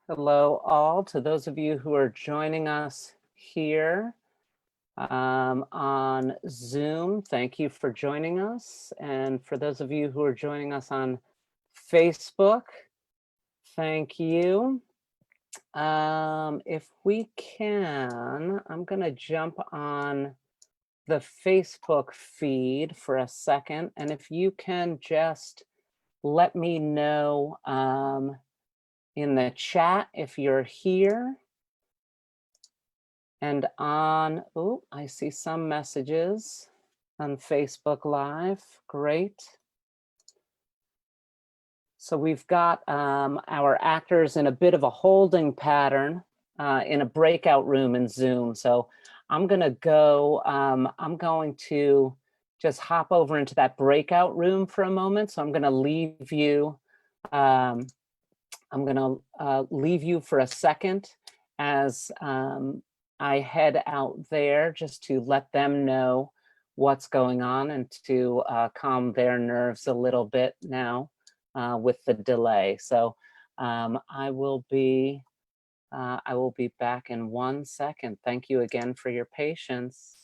Hello all, to those of you who are joining us here on Zoom, thank you for joining us. And for those of you who are joining us on Facebook, thank you. If we can, I'm gonna jump on the Facebook feed for a second. And if you can just let me know in the chat if you're here. And on, oh, I see some messages on Facebook Live. Great. So we've got our actors in a bit of a holding pattern in a breakout room in Zoom. So I'm going to go, I'm going to just hop over into that breakout room for a moment. So I'm going to leave you, leave you for a second as I head out there just to let them know what's going on and to calm their nerves a little bit now with the delay. So I will be back in 1 second. Thank you again for your patience.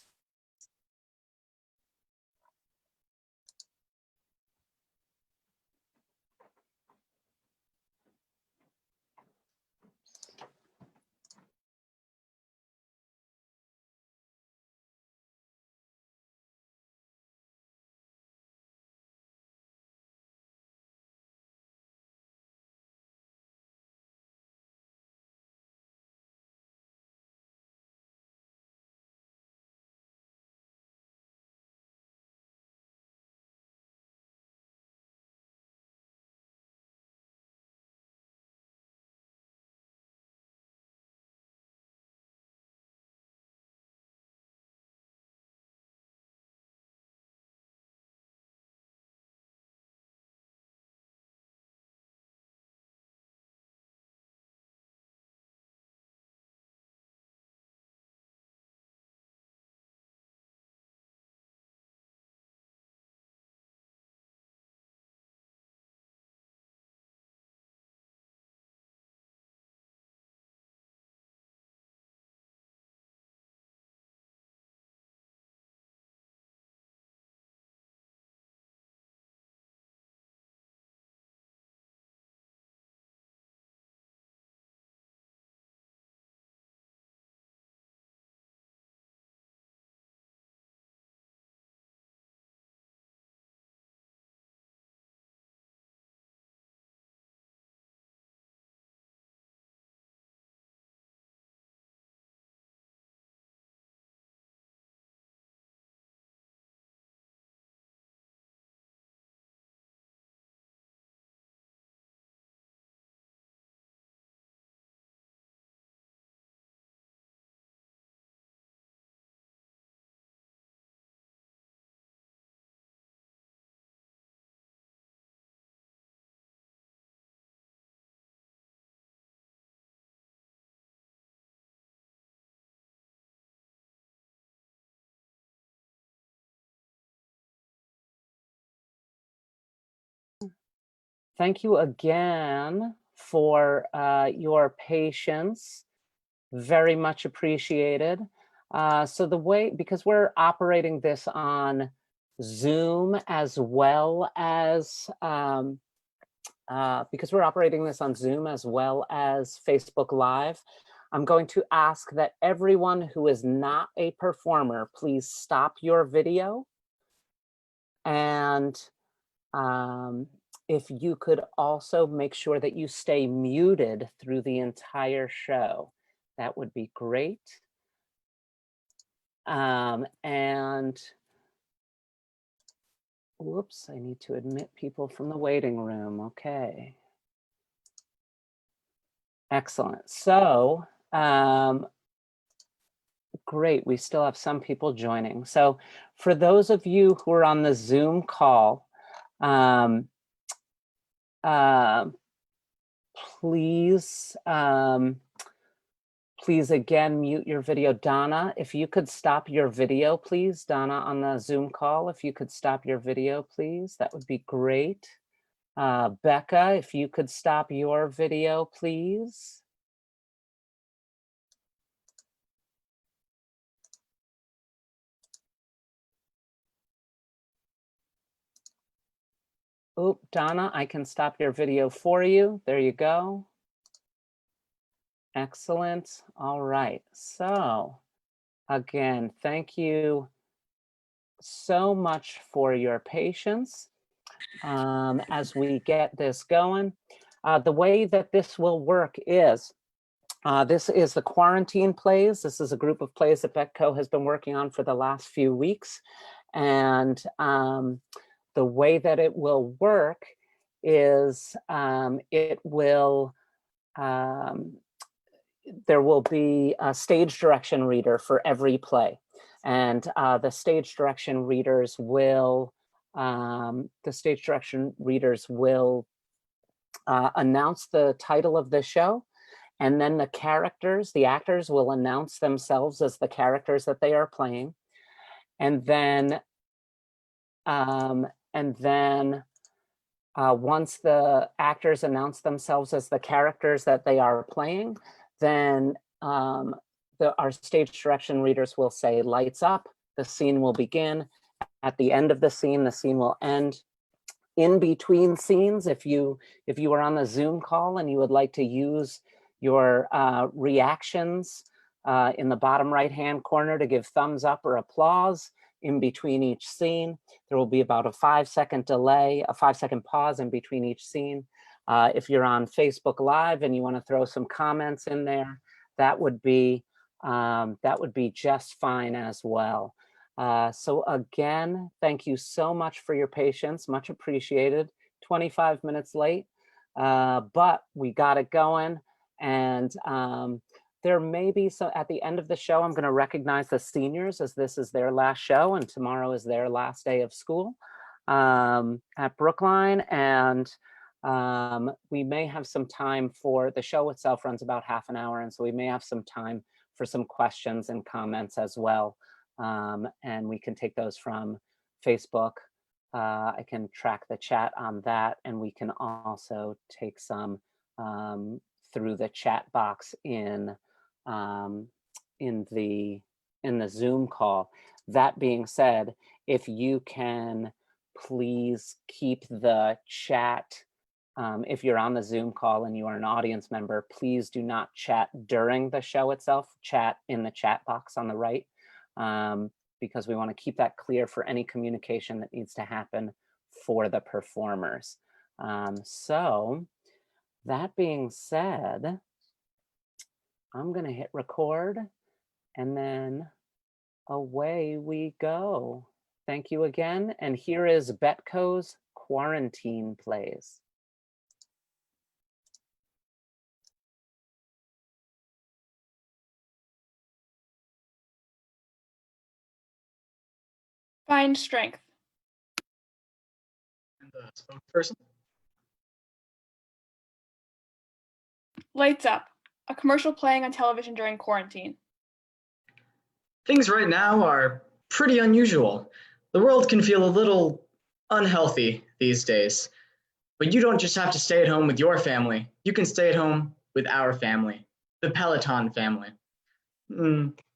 Thank you again for your patience. Very much appreciated. So the way, because we're operating this on Zoom as well as, Facebook Live, I'm going to ask that everyone who is not a performer, please stop your video. And if you could also make sure that you stay muted through the entire show, that would be great. And whoops, I need to admit people from the waiting room. Okay. Excellent. So great, we still have some people joining. So for those of you who are on the Zoom call, please, please again, mute your video. Donna, if you could stop your video, please. Donna on the Zoom call, if you could stop your video, please, that would be great. Becca, if you could stop your video, please. Oh, Donna, I can stop your video for you. There you go. Excellent. All right. So again, thank you so much for your patience as we get this going. The way that this will work is, this is the quarantine plays. This is a group of plays that BETCo has been working on for the last few weeks. And the way that it will work is it will, there will be a stage direction reader for every play. And the stage direction readers will, announce the title of the show. And then the characters, the actors will announce themselves as the characters that they are playing. And then once the actors announce themselves as the characters that they are playing, then our stage direction readers will say, lights up, the scene will begin. At the end of the scene will end. In between scenes, if you are on the Zoom call and you would like to use your reactions in the bottom right-hand corner to give thumbs up or applause in between each scene, there will be about a 5-second delay, a 5-second pause in between each scene. If you're on Facebook Live and you want to throw some comments in there, that would be just fine as well. So again, thank you so much for your patience, much appreciated. 25 minutes late, but we got it going. And there may be, so at the end of the show, I'm going to recognize the seniors, as this is their last show and tomorrow is their last day of school at Brookline. And we may have some time for, the show itself runs about half an hour, and so we may have some time for some questions and comments as well. And we can take those from Facebook. I can track the chat on that, and we can also take some through the chat box in the Zoom call. That being said, if you can please keep the chat, if you're on the Zoom call and you are an audience member, please do not chat during the show itself. Chat in the chat box on the right, because we want to keep that clear for any communication that needs to happen for the performers. So that being said, I'm going to hit record and then away we go. Thank you again. And here is BETCo's Quarantine Plays. Find strength. And the spokesperson. Lights up. A commercial playing on television during quarantine. Things right now are pretty unusual. The world can feel a little unhealthy these days. But you don't just have to stay at home with your family. You can stay at home with our family, the Peloton family.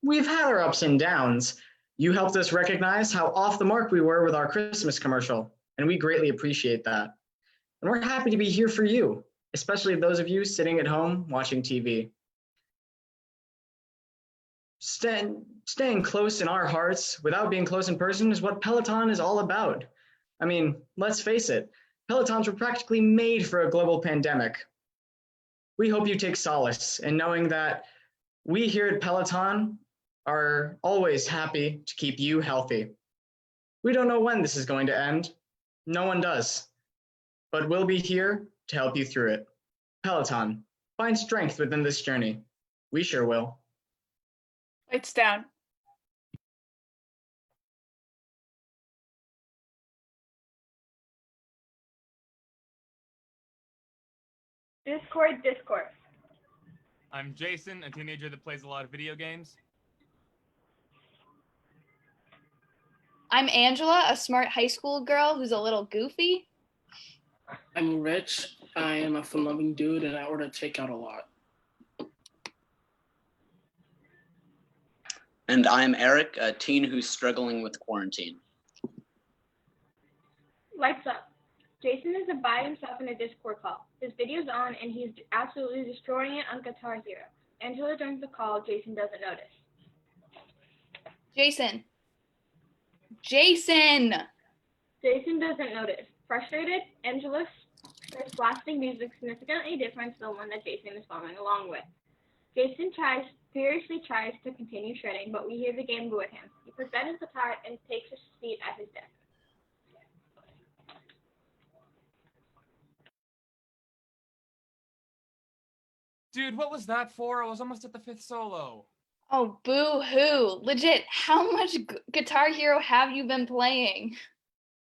We've had our ups and downs. You helped us recognize how off the mark we were with our Christmas commercial, and we greatly appreciate that. And we're happy to be here for you, especially those of you sitting at home watching TV. Staying close in our hearts without being close in person is what Peloton is all about. I mean, let's face it, Pelotons were practically made for a global pandemic. We hope you take solace in knowing that we here at Peloton are always happy to keep you healthy. We don't know when this is going to end. No one does. But we'll be here to help you through it. Peloton, find strength within this journey. We sure will. Lights down. Discord discourse. I'm Jason, a teenager that plays a lot of video games. I'm Angela, a smart high school girl who's a little goofy. I'm Rich. I am a fun-loving dude, and I order takeout a lot. And I'm Eric, a teen who's struggling with quarantine. Lights up. Jason is by himself in a Discord call. His video's on and he's absolutely destroying it on Guitar Hero. Angela joins the call. Jason doesn't notice. Jason. Jason! Jason doesn't notice. Frustrated, Angela starts blasting music significantly different to the one that Jason is following along with. Jason furiously tries to continue shredding, but we hear the game go with him. He puts down his guitar and takes a seat at his desk. Dude, what was that for? I was almost at the 5th solo. Oh, boo-hoo. Legit, how much Guitar Hero have you been playing?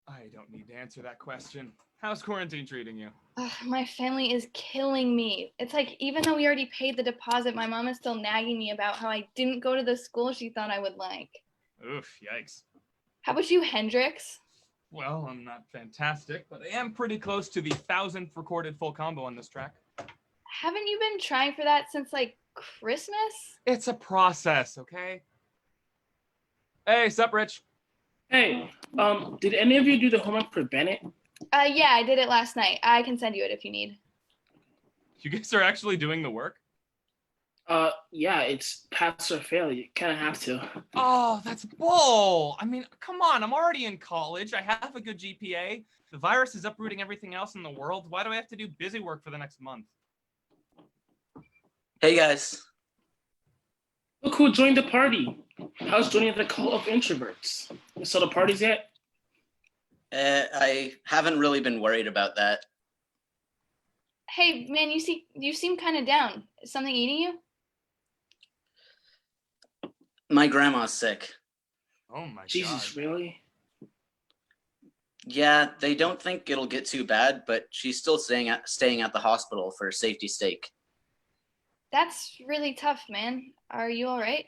I don't need to answer that question. How's quarantine treating you? Ugh, my family is killing me. It's like, even though we already paid the deposit, my mom is still nagging me about how I didn't go to the school she thought I would like. Oof, yikes. How about you, Hendrix? Well, I'm not fantastic, but I am pretty close to the 1,000th recorded full combo on this track. Haven't you been trying for that since, like, Christmas? It's a process, okay? Hey, sup, Rich? Hey, did any of you do the homework for Bennett? Yeah, I did it last night. I can send you it if you need. You guys are actually doing the work? Yeah, it's pass or fail. You kind of have to. Oh, that's bull. I mean, come on. I'm already in college. I have a good GPA. The virus is uprooting everything else in the world. Why do I have to do busy work for the next month? Hey guys. Look who joined the party. How's joining the call of introverts? You saw the parties yet? I haven't really been worried about that. Hey, man, you seem kind of down. Is something eating you? My grandma's sick. Oh my Jesus, God. really? Yeah, they don't think it'll get too bad, but she's still staying at the hospital for safety's sake. That's really tough, man. Are you all right?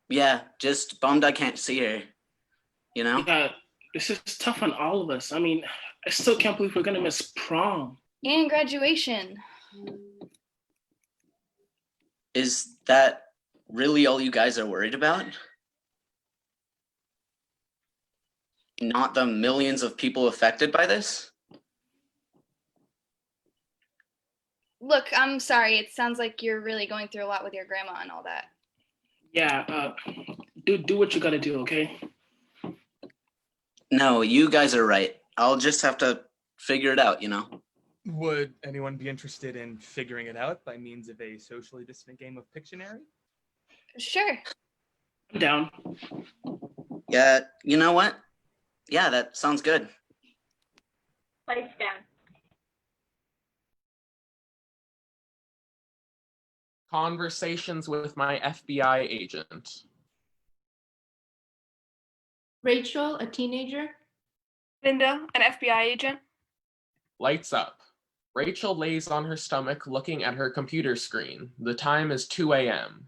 Yeah, just bummed I can't see her. You know? Yeah, this is tough on all of us. I mean, I still can't believe we're gonna miss prom. And graduation. Is that really all you guys are worried about? Not the millions of people affected by this? Look, I'm sorry. It sounds like you're really going through a lot with your grandma and all that. Yeah, do what you gotta do, okay? No, you guys are right. I'll just have to figure it out, you know? Would anyone be interested in figuring it out by means of a socially distant game of Pictionary? Sure. I'm down. Yeah, you know what? Yeah, that sounds good. Lights down. Conversations with my FBI agent. Rachel, a teenager. Linda, an FBI agent. Lights up. Rachel lays on her stomach looking at her computer screen. The time is 2 a.m.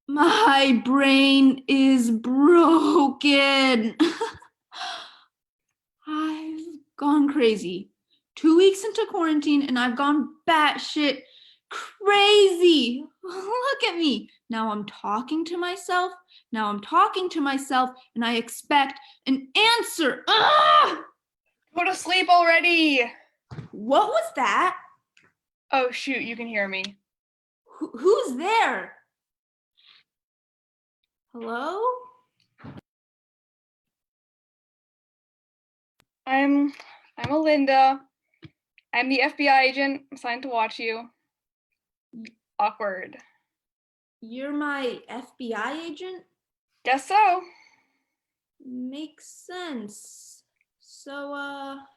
My brain is broken. I've gone crazy. 2 weeks into quarantine and I've gone batshit crazy. Look at me. Now I'm talking to myself. And I expect an answer. Ah! Go to sleep already. What was that? Oh, shoot, you can hear me. Who's there? Hello? I'm Alinda. I'm the FBI agent assigned to watch you. Awkward. You're my FBI agent? Guess so. Makes sense. So,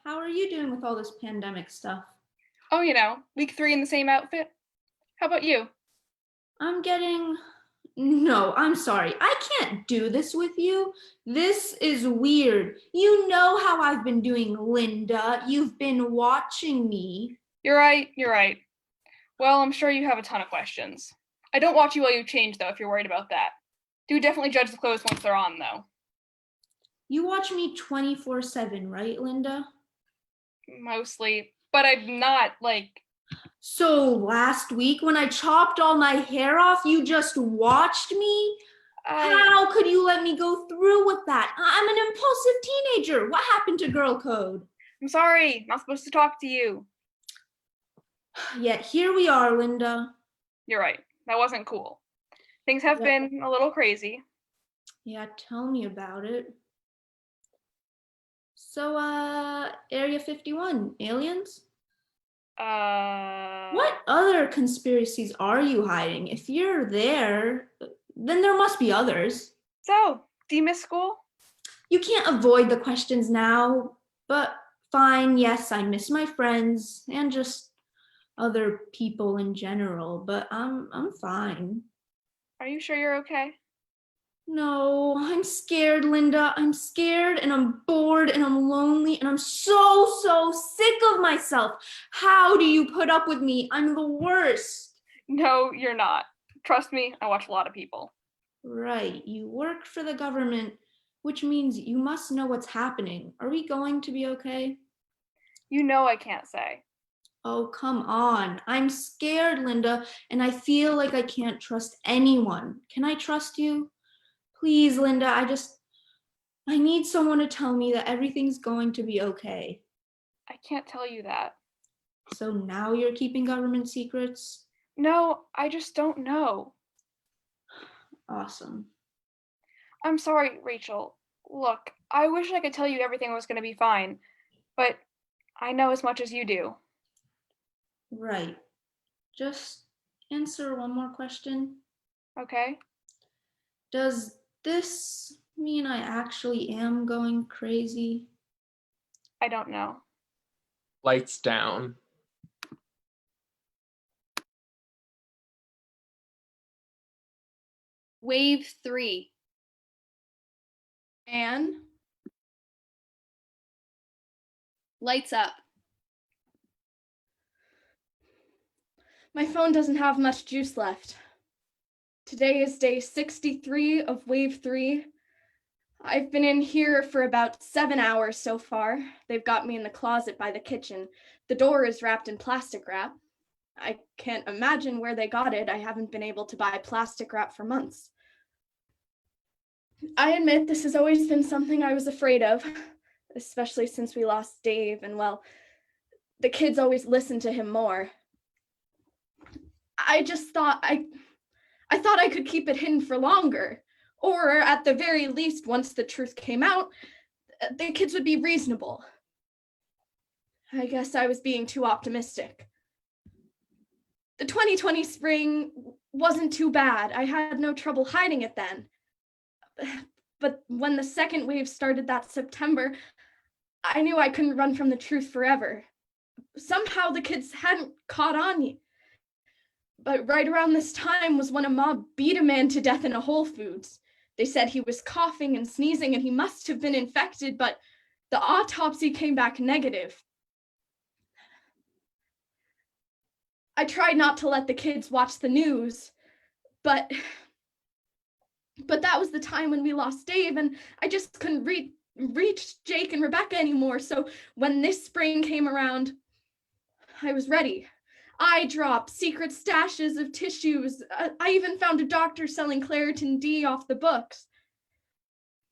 how are you doing with all this pandemic stuff? Oh, you know, week 3 in the same outfit. How about you? No, I'm sorry. I can't do this with you. This is weird. You know how I've been doing, Linda. You've been watching me. You're right. Well, I'm sure you have a ton of questions. I don't watch you while you change, though, if you're worried about that. Do definitely judge the clothes once they're on, though. You watch me 24/7, right, Linda? Mostly, but I'm not like, So last week when I chopped all my hair off, you just watched me? How could you let me go through with that? I'm an impulsive teenager. What happened to girl code? I'm sorry, not supposed to talk to you. Yet here we are, Linda. You're right, that wasn't cool. Things have been a little crazy. Yeah, tell me about it. So, Area 51, aliens? What other conspiracies are you hiding? If you're there, then there must be others. So, do you miss school? You can't avoid the questions now, but fine, yes, I miss my friends and just other people in general, but I'm fine. Are you sure you're okay? No, I'm scared, Linda. I'm scared and I'm bored and I'm lonely and I'm so sick of myself. How do you put up with me? I'm the worst. No, you're not. Trust me, I watch a lot of people. Right, you work for the government, which means you must know what's happening. Are we going to be okay? You know I can't say. Oh, come on. I'm scared, Linda, and I feel like I can't trust anyone. Can I trust you? Please, Linda, I need someone to tell me that everything's going to be okay. I can't tell you that. So now you're keeping government secrets? No, I just don't know. Awesome. I'm sorry, Rachel. Look, I wish I could tell you everything was going to be fine, but I know as much as you do. Right. Just answer one more question. Okay? Does this mean I actually am going crazy? I don't know. Lights down. Wave 3. Anne? Lights up. My phone doesn't have much juice left. Today is day 63 of wave 3. I've been in here for about 7 hours so far. They've got me in the closet by the kitchen. The door is wrapped in plastic wrap. I can't imagine where they got it. I haven't been able to buy plastic wrap for months. I admit this has always been something I was afraid of, especially since we lost Dave, and well, the kids always listened to him more. I just thought I thought I could keep it hidden for longer, or at the very least, once the truth came out, the kids would be reasonable. I guess I was being too optimistic. The 2020 spring wasn't too bad. I had no trouble hiding it then. But when the second wave started that September, I knew I couldn't run from the truth forever. Somehow the kids hadn't caught on yet. But right around this time was when a mob beat a man to death in a Whole Foods. They said he was coughing and sneezing and he must have been infected, but the autopsy came back negative. I tried not to let the kids watch the news, but that was the time when we lost Dave, and I just couldn't reach Jake and Rebecca anymore. So when this spring came around, I was ready. Eye drops, secret stashes of tissues. I even found a doctor selling Claritin D off the books.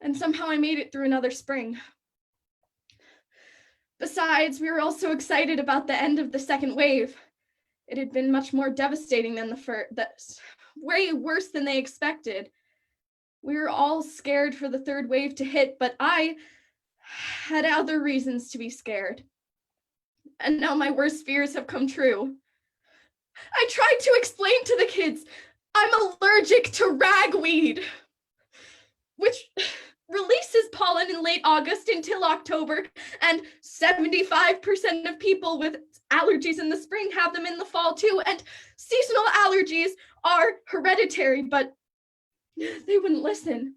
And somehow I made it through another spring. Besides, we were also excited about the end of the second wave. It had been much more devastating than the first, way worse than they expected. We were all scared for the third wave to hit, but I had other reasons to be scared. And now my worst fears have come true. I tried to explain to the kids I'm allergic to ragweed, which releases pollen in late August until October, and 75% of people with allergies in the spring have them in the fall too, and seasonal allergies are hereditary, but they wouldn't listen.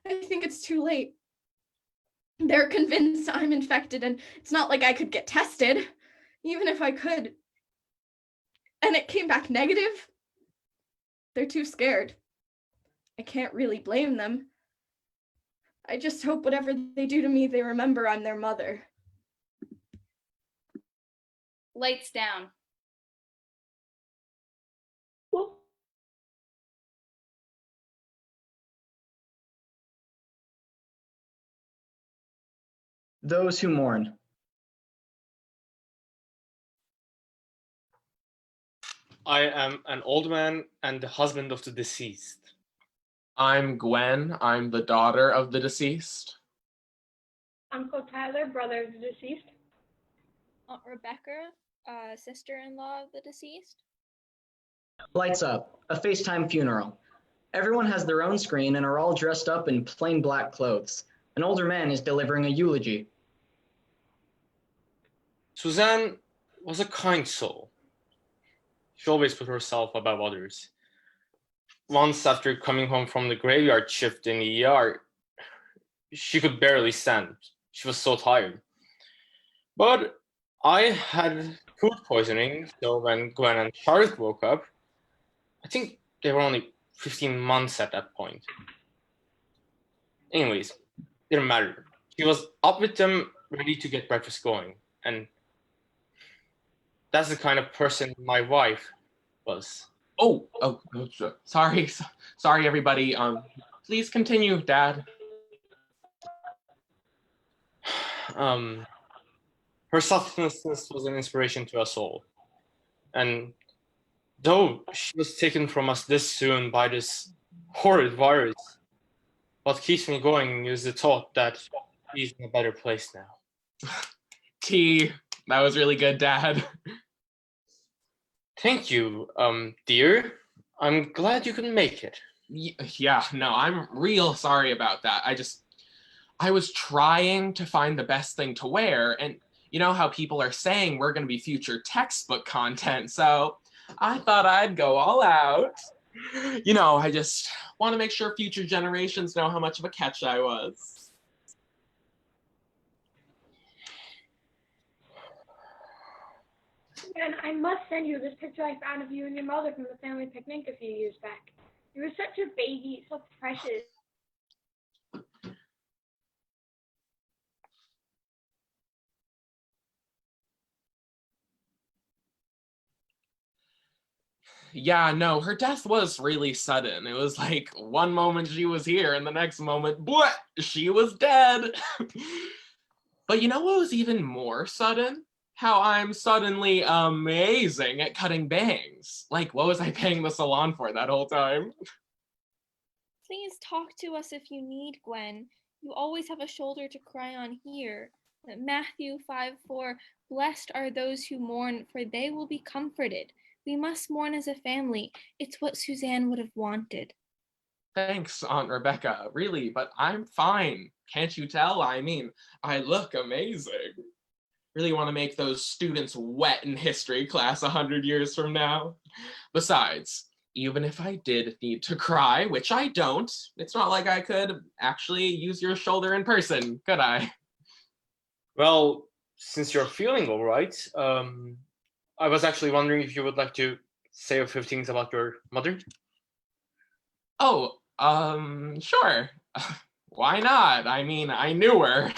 I think it's too late. They're convinced I'm infected, and it's not like I could get tested, even if I could. And it came back negative. They're too scared. I can't really blame them. I just hope whatever they do to me, they remember I'm their mother. Lights down. Those who mourn. I am an old man and the husband of the deceased. I'm Gwen. I'm the daughter of the deceased. Uncle Tyler, brother of the deceased. Aunt Rebecca, sister-in-law of the deceased. Lights up. A FaceTime funeral. Everyone has their own screen and are all dressed up in plain black clothes. An older man is delivering a eulogy. Suzanne was a kind soul. She always put herself above others. Once, after coming home from the graveyard shift in the ER, she could barely stand. She was so tired. But I had food poisoning, so when Gwen and Charlotte woke up, I think they were only 15 months at that point. Anyways, didn't matter. She was up with them, ready to get breakfast going. And that's the kind of person my wife was. Oh, sorry, sorry, everybody. Please continue, Dad. Her selflessness was an inspiration to us all. And though she was taken from us this soon by this horrid virus, what keeps me going is the thought that she's in a better place now. That was really good, Dad. Thank you, dear. I'm glad you could make it. Yeah, no, I'm real sorry about that. I was trying to find the best thing to wear, and you know how people are saying we're going to be future textbook content, so I thought I'd go all out. You know, I just want to make sure future generations know how much of a catch I was. And I must send you this picture I found of you and your mother from the family picnic a few years back. You were such a baby, so precious. Yeah, no, her death was really sudden. It was like one moment she was here and the next moment, bleh, she was dead. But you know what was even more sudden? How I'm suddenly amazing at cutting bangs. Like, what was I paying the salon for that whole time? Please talk to us if you need, Gwen. You always have a shoulder to cry on here. Matthew 5:4, blessed are those who mourn, for they will be comforted. We must mourn as a family. It's what Suzanne would have wanted. Thanks, Aunt Rebecca, really, but I'm fine. Can't you tell? I mean, I look amazing. Really want to make those students wet in history class 100 years from now. Besides, even if I did need to cry, which I don't, it's not like I could actually use your shoulder in person, could I? Well, since you're feeling all right, I was actually wondering if you would like to say a few things about your mother. Oh, sure. Why not? I mean, I knew her.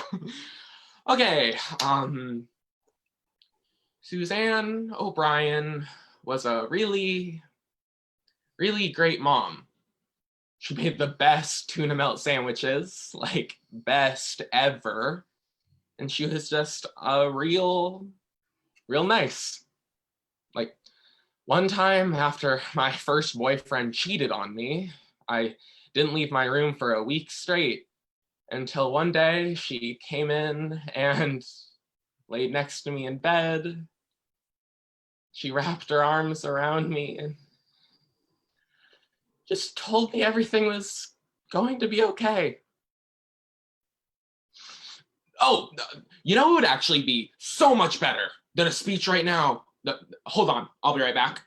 Okay, Suzanne O'Brien was a really, really great mom. She made the best tuna melt sandwiches, like best ever. And she was just a real nice. Like one time after my first boyfriend cheated on me, I didn't leave my room for a week straight until one day she came in and laid next to me in bed. She wrapped her arms around me and just told me everything was going to be okay. Oh, you know, it would actually be so much better than a speech right now. Hold on, I'll be right back.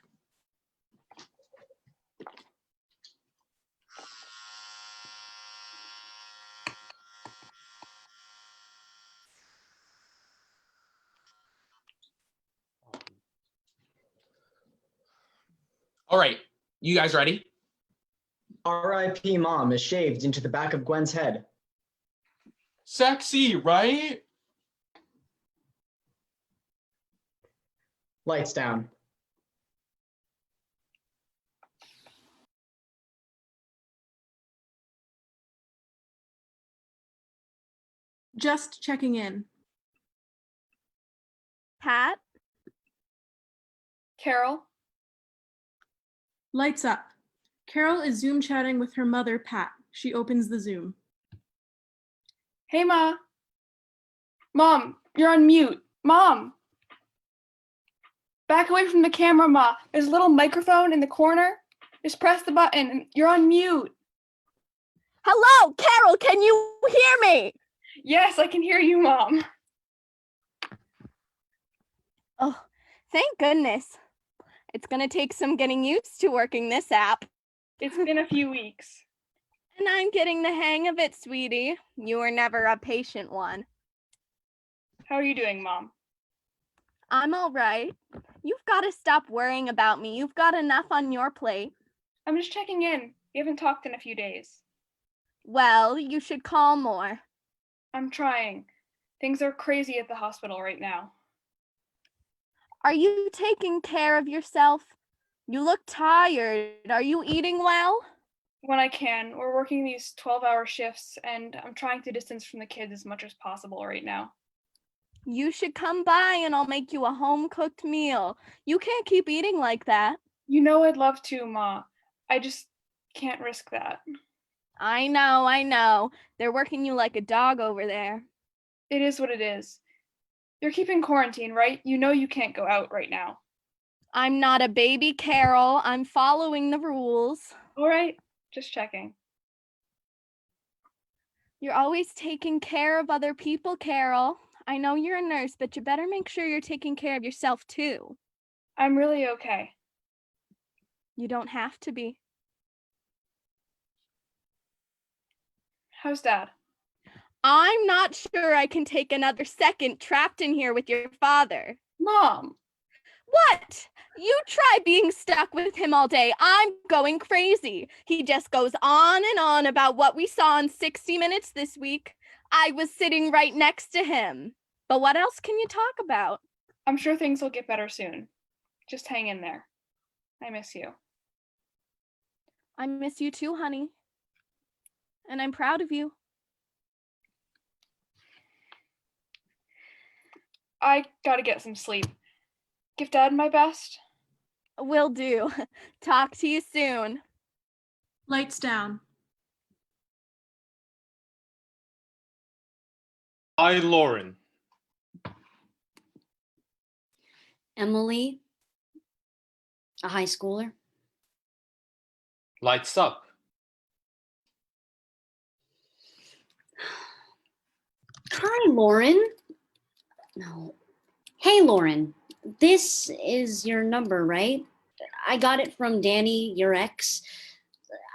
All right, you guys ready? R.I.P. Mom is shaved into the back of Gwen's head. Sexy, right? Lights down. Just checking in. Pat? Carol? Lights up. Carol is Zoom chatting with her mother, Pat. She opens the Zoom. Hey, Ma. Mom, you're on mute. Mom! Back away from the camera, Ma. There's a little microphone in the corner. Just press the button and you're on mute. Hello, Carol, can you hear me? Yes, I can hear you, Mom. Oh, thank goodness. It's gonna take some getting used to working this app. It's been a few weeks. And I'm getting the hang of it, sweetie. You were never a patient one. How are you doing, Mom? I'm all right. You've got to stop worrying about me. You've got enough on your plate. I'm just checking in. We haven't talked in a few days. Well, you should call more. I'm trying. Things are crazy at the hospital right now. Are you taking care of yourself? You look tired. Are you eating well? When I can. We're working these 12-hour shifts, and I'm trying to distance from the kids as much as possible right now. You should come by and I'll make you a home-cooked meal. You can't keep eating like that. You know I'd love to, Ma. I just can't risk that. I know. They're working you like a dog over there. It is what it is. You're keeping quarantine, right? You know you can't go out right now. I'm not a baby, Carol. I'm following the rules. All right, just checking. You're always taking care of other people, Carol. I know you're a nurse, but you better make sure you're taking care of yourself too. I'm really okay. You don't have to be. How's Dad? I'm not sure I can take another second trapped in here with your father. Mom! What? You try being stuck with him all day. I'm going crazy. He just goes on and on about what we saw in 60 Minutes this week. I was sitting right next to him. But what else can you talk about? I'm sure things will get better soon. Just hang in there. I miss you. I miss you too, honey. And I'm proud of you. I gotta get some sleep. Give Dad my best. Will do. Talk to you soon. Lights down. Hi, Lauren. Emily, a high schooler. Lights up. Hi, Lauren. No. Hey, Lauren. This is your number, right? I got it from Danny, your ex.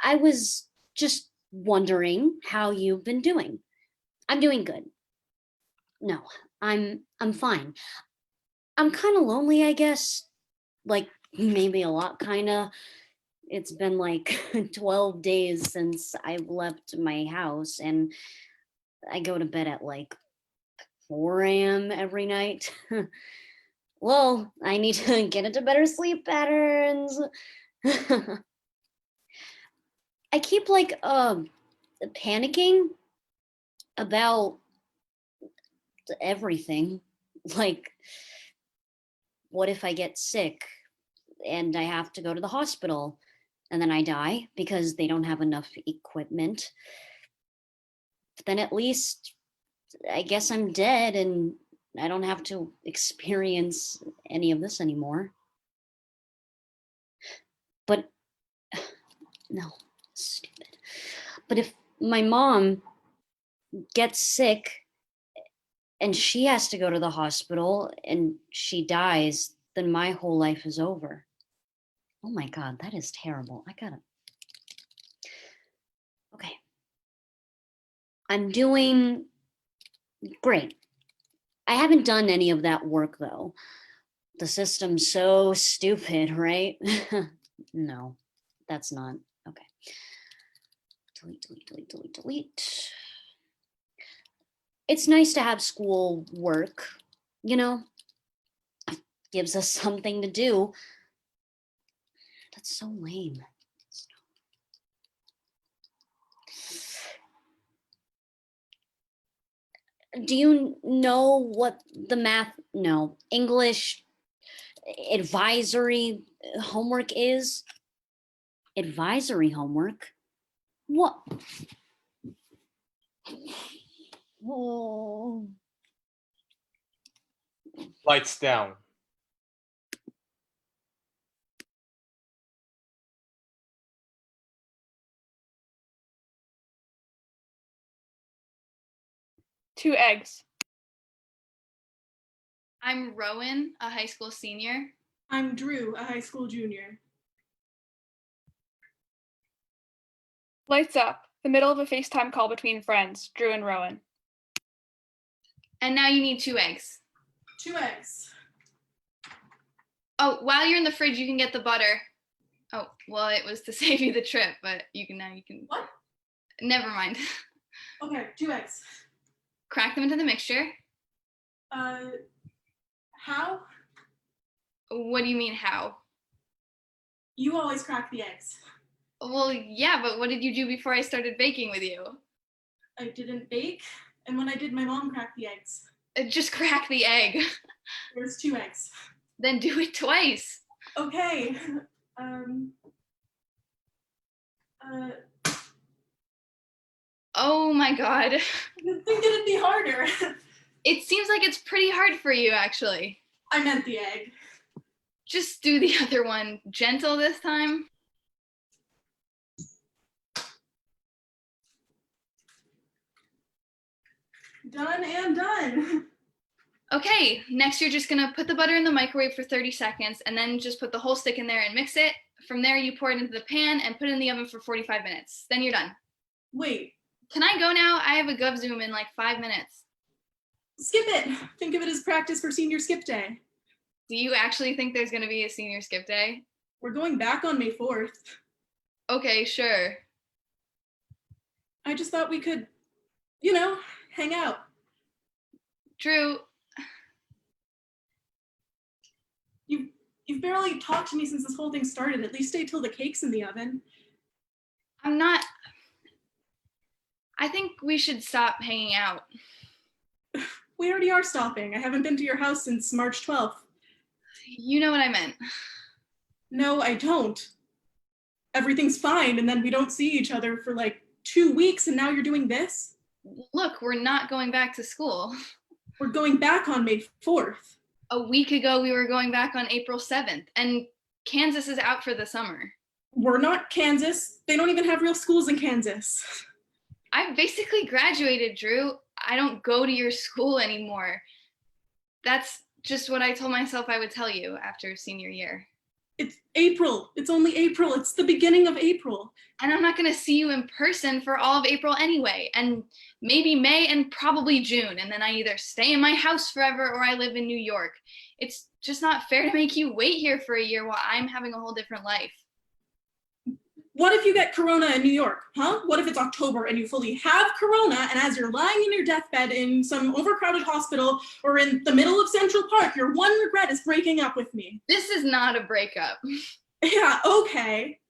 I was just wondering how you've been doing. I'm doing good. No, I'm fine. I'm kind of lonely, I guess. Like, maybe a lot, kind of. It's been like 12 days since I've left my house, and I go to bed at like 4 a.m. every night. Well, I need to get into better sleep patterns. I keep like panicking about everything. Like, what if I get sick and I have to go to the hospital and then I die because they don't have enough equipment? But then at least I guess I'm dead and I don't have to experience any of this anymore. But no, stupid. But if my mom gets sick and she has to go to the hospital and she dies, then my whole life is over. Oh my God, that is terrible. Okay. I'm doing great. I haven't done any of that work though. The system's so stupid, right? No, that's not. Okay. Delete. It's nice to have school work, you know? It gives us something to do. That's so lame. Do you know what the English advisory homework is? Advisory homework? What? Oh. Lights down. Two eggs. I'm Rowan, a high school senior. I'm Drew, a high school junior. Lights up. The middle of a FaceTime call between friends, Drew and Rowan. And now you need 2 eggs. 2 eggs. Oh, while you're in the fridge, you can get the butter. Oh, well, it was to save you the trip, but you can. What? Never mind. Okay, 2 eggs. Crack them into the mixture. How? What do you mean, how? You always crack the eggs. Well, yeah, but what did you do before I started baking with you? I didn't bake, and when I did, my mom cracked the eggs. Just crack the egg. There's 2 eggs. Then do it twice. Okay. Oh my god. You'd think it'd be harder. It seems like it's pretty hard for you, actually. I meant the egg. Just do the other one. Gentle this time. Done and done. Okay, next you're just gonna put the butter in the microwave for 30 seconds and then just put the whole stick in there and mix it. From there, you pour it into the pan and put it in the oven for 45 minutes. Then you're done. Wait. Can I go now? I have a Gov Zoom in like 5 minutes. Skip it. Think of it as practice for senior skip day. Do you actually think there's gonna be a senior skip day? We're going back on May 4th. Okay, sure. I just thought we could, hang out. Drew. You've barely talked to me since this whole thing started. At least stay till the cake's in the oven. I think we should stop hanging out. We already are stopping. I haven't been to your house since March 12th. You know what I meant. No, I don't. Everything's fine, and then we don't see each other for like 2 weeks, and now you're doing this? Look, we're not going back to school. We're going back on May 4th. A week ago, we were going back on April 7th, and Kansas is out for the summer. We're not Kansas. They don't even have real schools in Kansas. I've basically graduated, Drew. I don't go to your school anymore. That's just what I told myself I would tell you after senior year. It's April. It's only April. It's the beginning of April. And I'm not going to see you in person for all of April anyway, and maybe May and probably June. And then I either stay in my house forever or I live in New York. It's just not fair to make you wait here for a year while I'm having a whole different life. What if you get corona in New York, huh? What if it's October and you fully have corona, and as you're lying in your deathbed in some overcrowded hospital or in the middle of Central Park, your one regret is breaking up with me? This is not a breakup. Yeah, okay.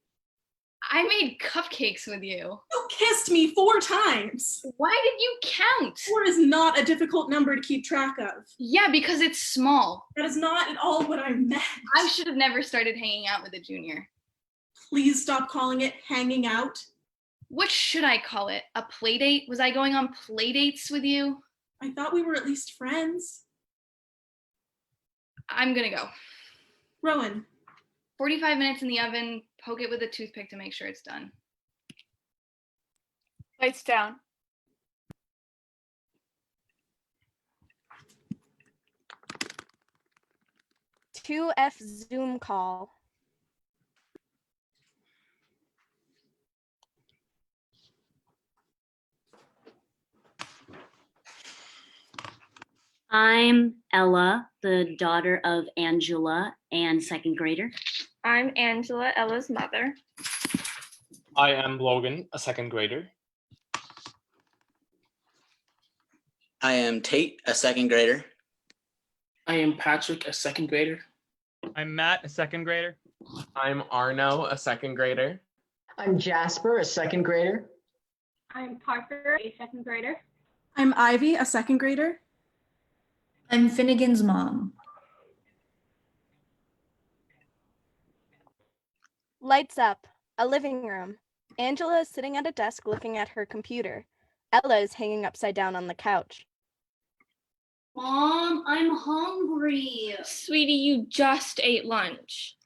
I made cupcakes with you. You kissed me 4 times. Why did you count? 4 is not a difficult number to keep track of. Yeah, because it's small. That is not at all what I meant. I should have never started hanging out with a junior. Please stop calling it hanging out. What should I call it? A play date? Was I going on play dates with you? I thought we were at least friends. I'm gonna go. Rowan. 45 minutes in the oven, poke it with a toothpick to make sure it's done. Lights down. F Zoom call. I'm Ella, the daughter of Angela and 2nd grader. I'm Angela, Ella's mother. I am Logan, a 2nd grader. I am Tate, a second grader. I am Patrick, a second grader. I'm Matt, a second grader. I'm Arno, a second grader. I'm Jasper, a second grader. I'm Parker, a second grader. I'm Ivy, a second grader. I'm Finnegan's mom. Lights up. A living room. Angela is sitting at a desk looking at her computer. Ella is hanging upside down on the couch. Mom, I'm hungry. Sweetie, you just ate lunch.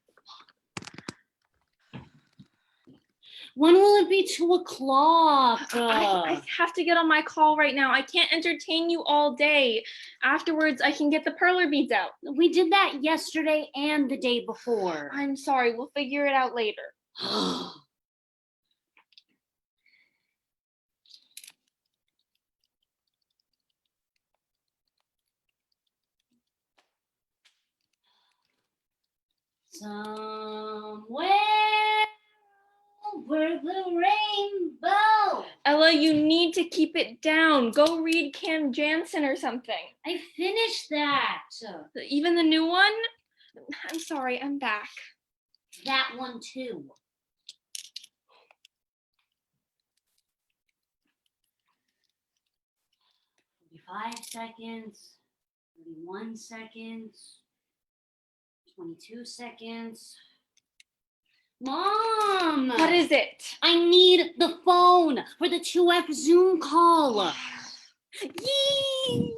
When will it be 2:00? I have to get on my call right now. I can't entertain you all day. Afterwards, I can get the perler beads out. We did that yesterday and the day before. I'm sorry. We'll figure it out later. Somewhere over the rainbow. Ella, you need to keep it down. Go read Cam Jansen or something. I finished that. Even the new one? I'm sorry, I'm back. That one too. "5 seconds, 31 seconds, 22 seconds. Mom! What is it? I need the phone for the 2F Zoom call. Yee!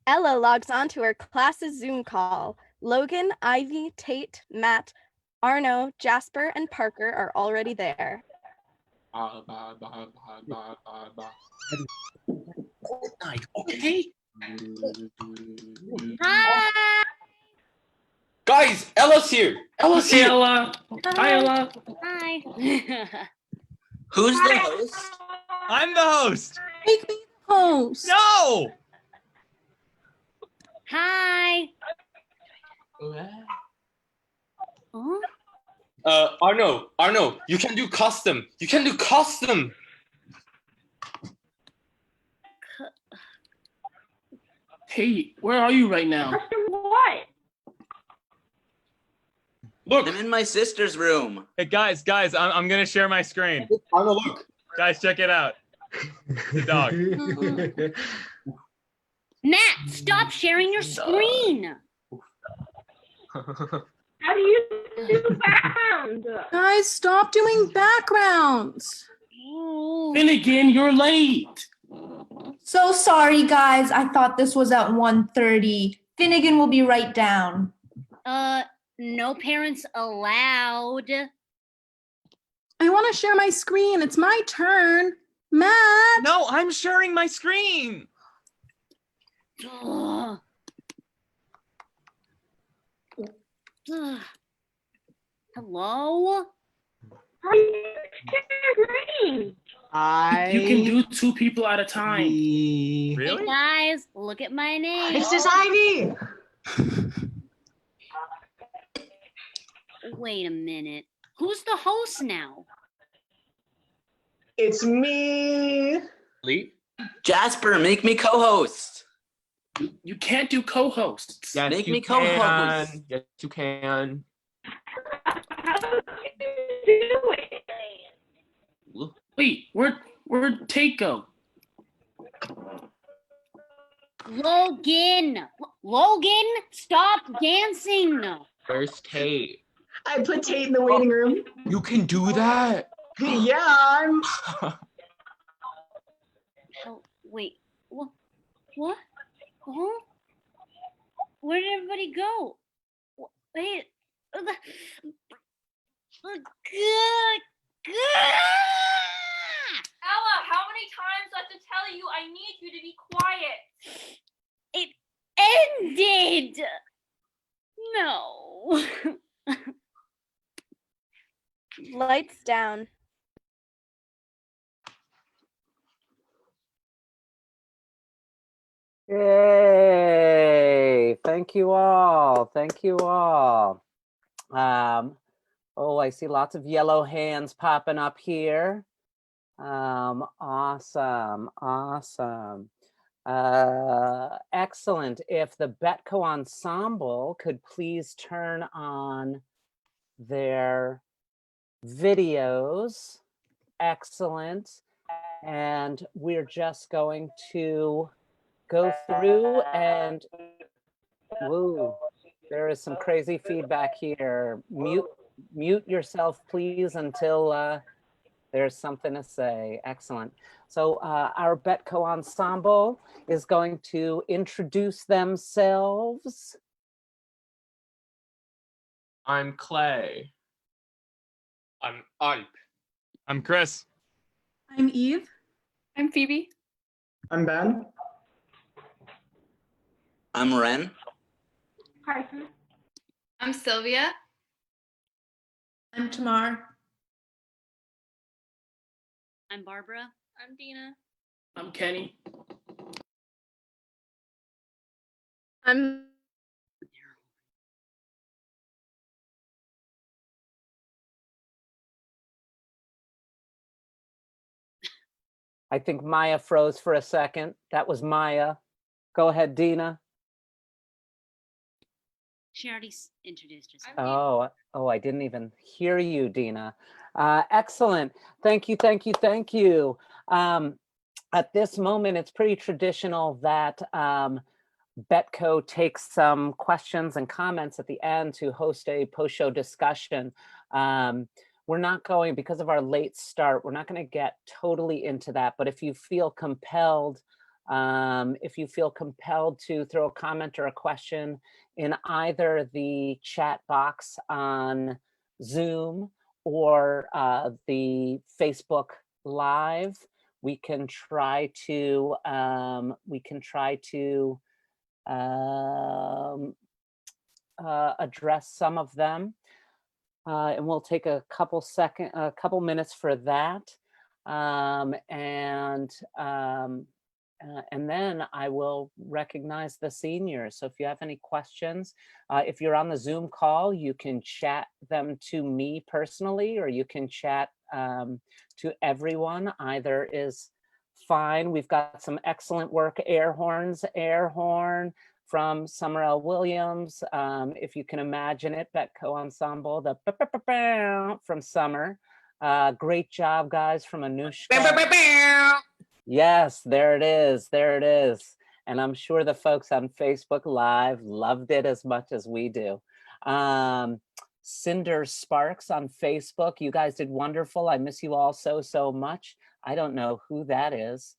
Ella logs on to her class's Zoom call. Logan, Ivy, Tate, Matt, Arno, Jasper, and Parker are already there. Okay. Hi! Guys, Ella's here. Ella's Hey, here. Ella. Hi, Ella. Hi. Who's the host? I'm the host. Make me the host. No! Hi. Huh? Arno, you can do custom. You can do custom. Hey, where are you right now? After what? Look. I'm in my sister's room. Hey guys, I'm gonna share my screen. Arno, look. Guys, check it out. The dog. Matt, stop sharing your screen. How do you do background? Guys, stop doing backgrounds. Finnegan, you're late. So sorry, guys. I thought this was at 1:30. Finnegan will be right down. No parents allowed. I want to share my screen. It's my turn. Matt. No, I'm sharing my screen. Ugh. Ugh. Hello? How do you share screen? You can do 2 people at a time. Hey Really? guys, look at my name. It's this Ivy. Wait a minute. Who's the host now? It's me. Lee? Jasper, make me co-host. You can't do co-hosts. Yes, Make you me co-host. can. Yes, you can. How do you do it? Wait, where'd Tate go? Logan, stop dancing. Where's Tate? I put Tate in the waiting room. You can do that? Yeah, I'm. Oh, wait. What? Huh? Where did everybody go? Wait. Ella, how many times do I have to tell you I need you to be quiet? It ended. No. Lights down. Yay! Thank you all. Thank you all. Oh, I see lots of yellow hands popping up here. Awesome, awesome. Excellent. If the BETCo ensemble could please turn on their videos. Excellent. And we're just going to go through and, woo, there is some crazy feedback here. Mute yourself, please, until there's something to say. Excellent. So our BETCo ensemble is going to introduce themselves. I'm Clay. I'm Alp. I'm Chris. I'm Eve. I'm Phoebe. I'm Ben. I'm Ren. Carson. I'm Sylvia. I'm Tamar. I'm Barbara. I'm Dina. I'm Kenny. I'm I think Maya froze for a second. That was Maya. Go ahead, Dina. She already introduced herself. Oh, I didn't even hear you, Dina. Excellent. Thank you, thank you, thank you. At this moment, it's pretty traditional that BETCo takes some questions and comments at the end to host a post-show discussion. We're not going, because of our late start, we're not going to get totally into that, but if you feel compelled, to throw a comment or a question in either the chat box on Zoom or the Facebook Live, we can try to address some of them. And we'll take a couple minutes for that. And then I will recognize the seniors. So if you have any questions, if you're on the Zoom call, you can chat them to me personally, or you can chat to everyone. Either is fine. We've got some excellent work. Air horn from Summer L. Williams. If you can imagine it, BETCo ensemble, the from Summer. Great job, guys, from Anushka. Yes, there it is. There it is. And I'm sure the folks on Facebook Live loved it as much as we do. Cinder Sparks on Facebook. You guys did wonderful. I miss you all so, so much. I don't know who that is.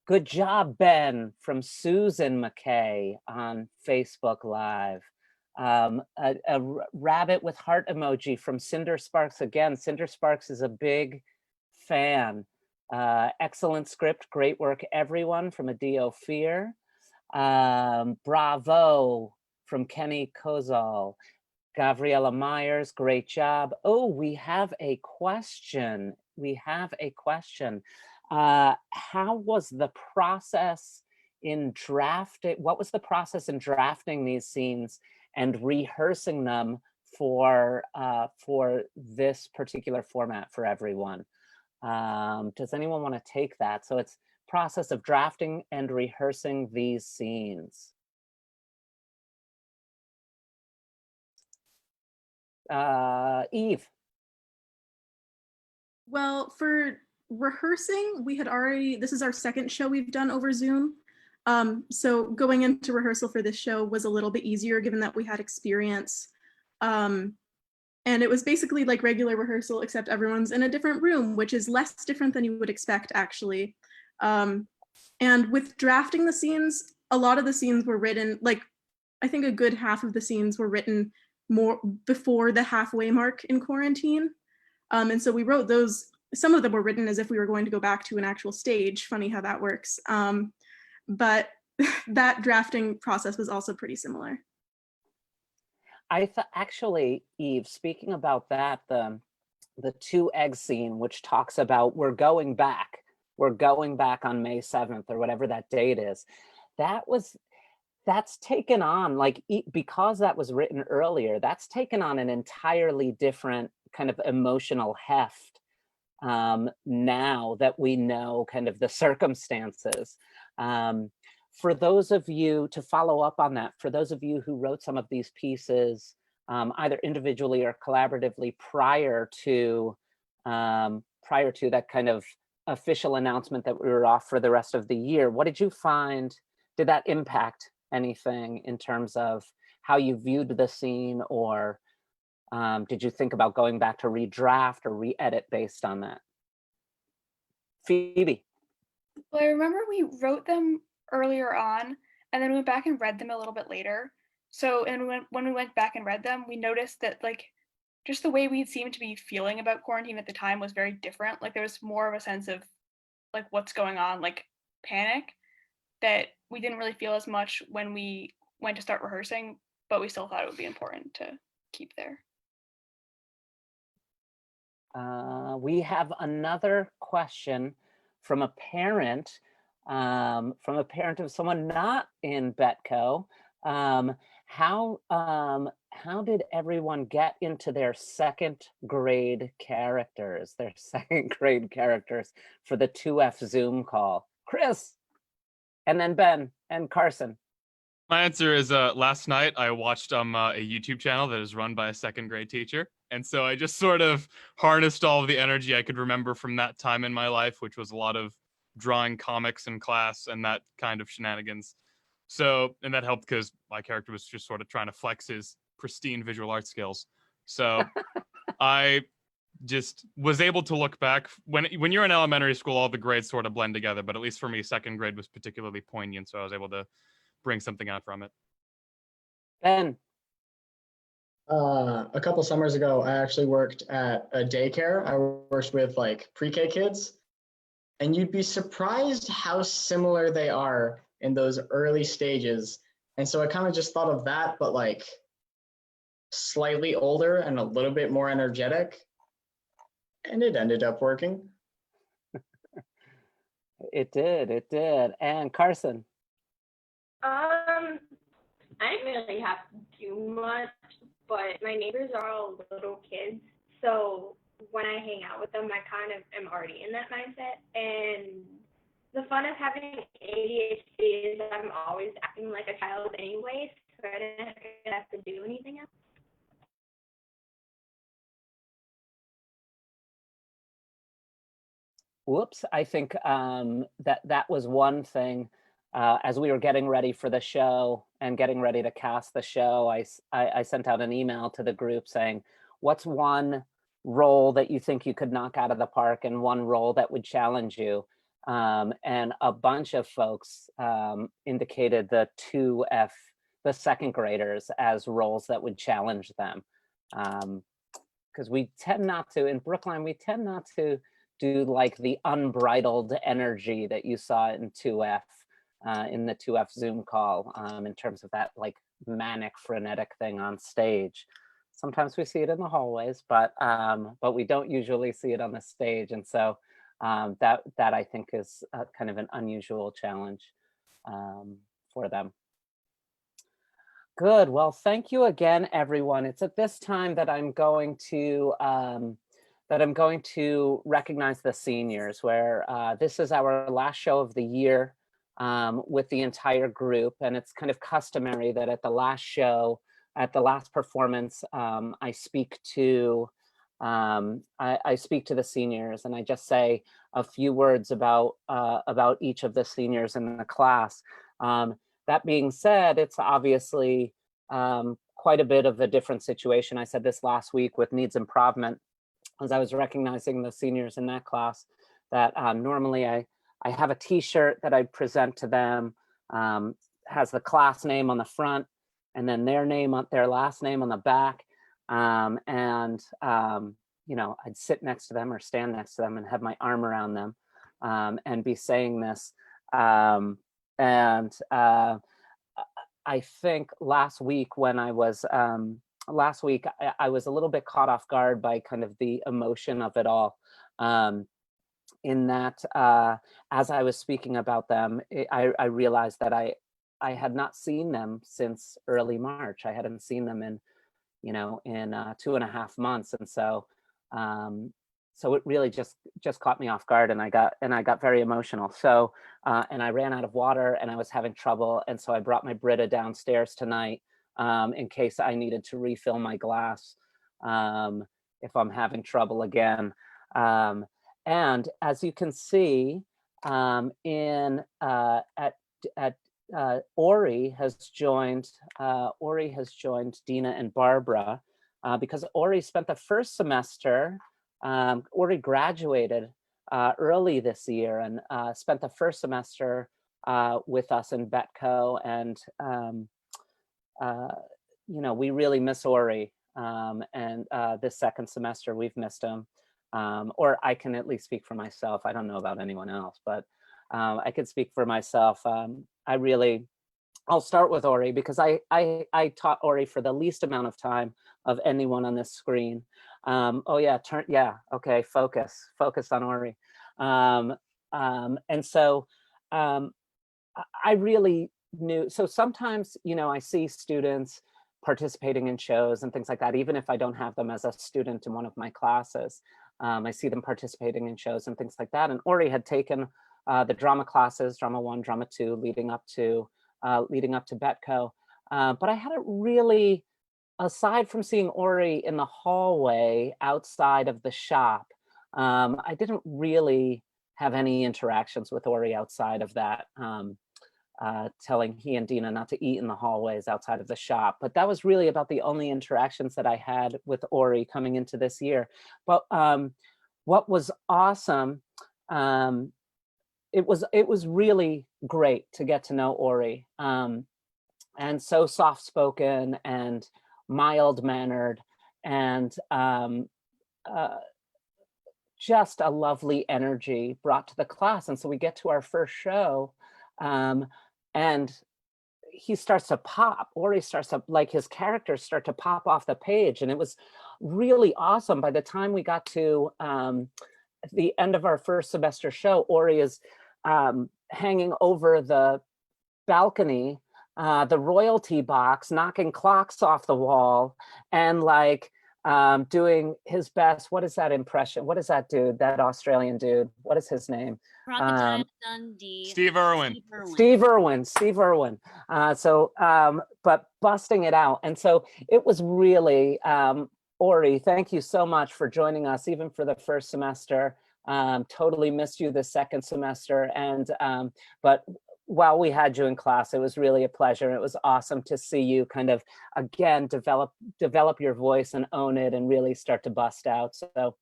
Good job, Ben, from Susan McKay on Facebook Live. A rabbit with heart emoji from Cinder Sparks again. Cinder Sparks is a big fan. Excellent script, great work, everyone, from Adio Fear. Bravo from Kenny Kozal. Gabriella Myers, great job. Oh, we have a question. We have a question. How was the process in drafting? What was the process in drafting these scenes and rehearsing them for this particular format for everyone? Does anyone want to take that? So it's process of drafting and rehearsing these scenes. Eve. Well, for rehearsing, we had already, this is our second show we've done over Zoom. So going into rehearsal for this show was a little bit easier given that we had experience. And it was basically like regular rehearsal, except everyone's in a different room, which is less different than you would expect, actually. And with drafting the scenes, a lot of the scenes were written, like, I think a good half of the scenes were written more before the halfway mark in quarantine. And so we wrote those, some of them were written as if we were going to go back to an actual stage. Funny how that works. But that drafting process was also pretty similar. I thought, actually, Eve, speaking about that, the two egg scene, which talks about we're going back on May 7th or whatever that date is, that's taken on, like, because that was written earlier, that's taken on an entirely different kind of emotional heft now that we know kind of the circumstances. For those of you, to follow up on that, for those of you who wrote some of these pieces either individually or collaboratively prior to that kind of official announcement that we were off for the rest of the year, what did you find? Did that impact anything in terms of how you viewed the scene, or did you think about going back to redraft or re-edit based on that? Phoebe. Well, I remember we wrote them earlier on and then went back and read them a little bit later. So, and when we went back and read them, we noticed that like just the way we seemed to be feeling about quarantine at the time was very different. Like there was more of a sense of like what's going on, like panic, that we didn't really feel as much when we went to start rehearsing, but we still thought it would be important to keep there. We have another question from a parent of someone not in BETCo. How did everyone get into their second grade characters for the 2F Zoom call? Chris, and then Ben and Carson. My answer is last night I watched a YouTube channel that is run by a second grade teacher. And so I just sort of harnessed all of the energy I could remember from that time in my life, which was a lot of drawing comics in class and that kind of shenanigans. So, and that helped because my character was just sort of trying to flex his pristine visual art skills. So I just was able to look back. When you're in elementary school, all the grades sort of blend together, but at least for me, second grade was particularly poignant. So I was able to bring something out from it. Ben. A couple summers ago, I actually worked at a daycare. I worked with like pre-K kids, and you'd be surprised how similar they are in those early stages. And so I kind of just thought of that, but like slightly older and a little bit more energetic, and it ended up working. It did. And Carson. I didn't really have to do much, but my neighbors are all little kids, so when I hang out with them, I kind of am already in that mindset. And the fun of having ADHD is I'm always acting like a child anyway, so I didn't have to do anything else. Whoops, I think that was one thing. As we were getting ready for the show and getting ready to cast the show, I sent out an email to the group saying, what's one role that you think you could knock out of the park and one role that would challenge you? And a bunch of folks indicated the 2F, the second graders, as roles that would challenge them. Because we tend not to, in Brookline, we tend not to do like the unbridled energy that you saw in 2F. In the 2F Zoom call, in terms of that like manic, frenetic thing on stage. Sometimes we see it in the hallways, but we don't usually see it on the stage, and so that I think is kind of an unusual challenge for them. Good. Well, thank you again, everyone. It's at this time that I'm going to recognize the seniors, where this is our last show of the year. With the entire group, and it's kind of customary that at the last show, at the last performance, I speak to the seniors, and I just say a few words about each of the seniors in the class. That being said, it's obviously quite a bit of a different situation. I said this last week with Needs Improvement, as I was recognizing the seniors in that class, that normally I have a t-shirt that I present to them, has the class name on the front and then their last name on the back. You know, I'd sit next to them or stand next to them and have my arm around them and be saying this. I think last week when I was, I was a little bit caught off guard by kind of the emotion of it all. In that, as I was speaking about them, I realized that I had not seen them since early March. I hadn't seen them in 2.5 months. And so So it really just caught me off guard, and I got very emotional. So and I ran out of water, and I was having trouble, and so I brought my Brita downstairs tonight in case I needed to refill my glass if I'm having trouble again. And as you can see, Ori has joined Dina and Barbara because Ori spent the first semester. Ori graduated early this year and spent the first semester with us in BETCo, and we really miss Ori. And this second semester we've missed him. Or I can at least speak for myself. I don't know about anyone else, but I could speak for myself. I'll start with Ori because I taught Ori for the least amount of time of anyone on this screen. Okay, focus on Ori. And so I really knew, so sometimes, I see students participating in shows and things like that, even if I don't have them as a student in one of my classes. I see them participating in shows and things like that. And Ori had taken the drama classes, drama 1, drama 2, leading up to BETCo. But I hadn't really, aside from seeing Ori in the hallway outside of the shop, I didn't really have any interactions with Ori outside of that, telling he and Dina not to eat in the hallways outside of the shop. But that was really about the only interactions that I had with Ori coming into this year. But what was awesome, it was really great to get to know Ori, and so soft-spoken and mild-mannered, and just a lovely energy brought to the class. And so we get to our first show, and he starts to pop. Ori starts to, like, his characters start to pop off the page, and it was really awesome. By the time we got to the end of our first semester show, Ori is hanging over the balcony, the royalty box, knocking clocks off the wall, and like doing his best. What is that impression? What is that dude, that Australian dude? What is his name? Crocodile Dundee. Steve Irwin. Steve Irwin. But busting it out. And so it was really, Ori, thank you so much for joining us, even for the first semester. Totally missed you the second semester. And but while we had you in class, it was really a pleasure. It was awesome to see you kind of, again, develop your voice and own it and really start to bust out. So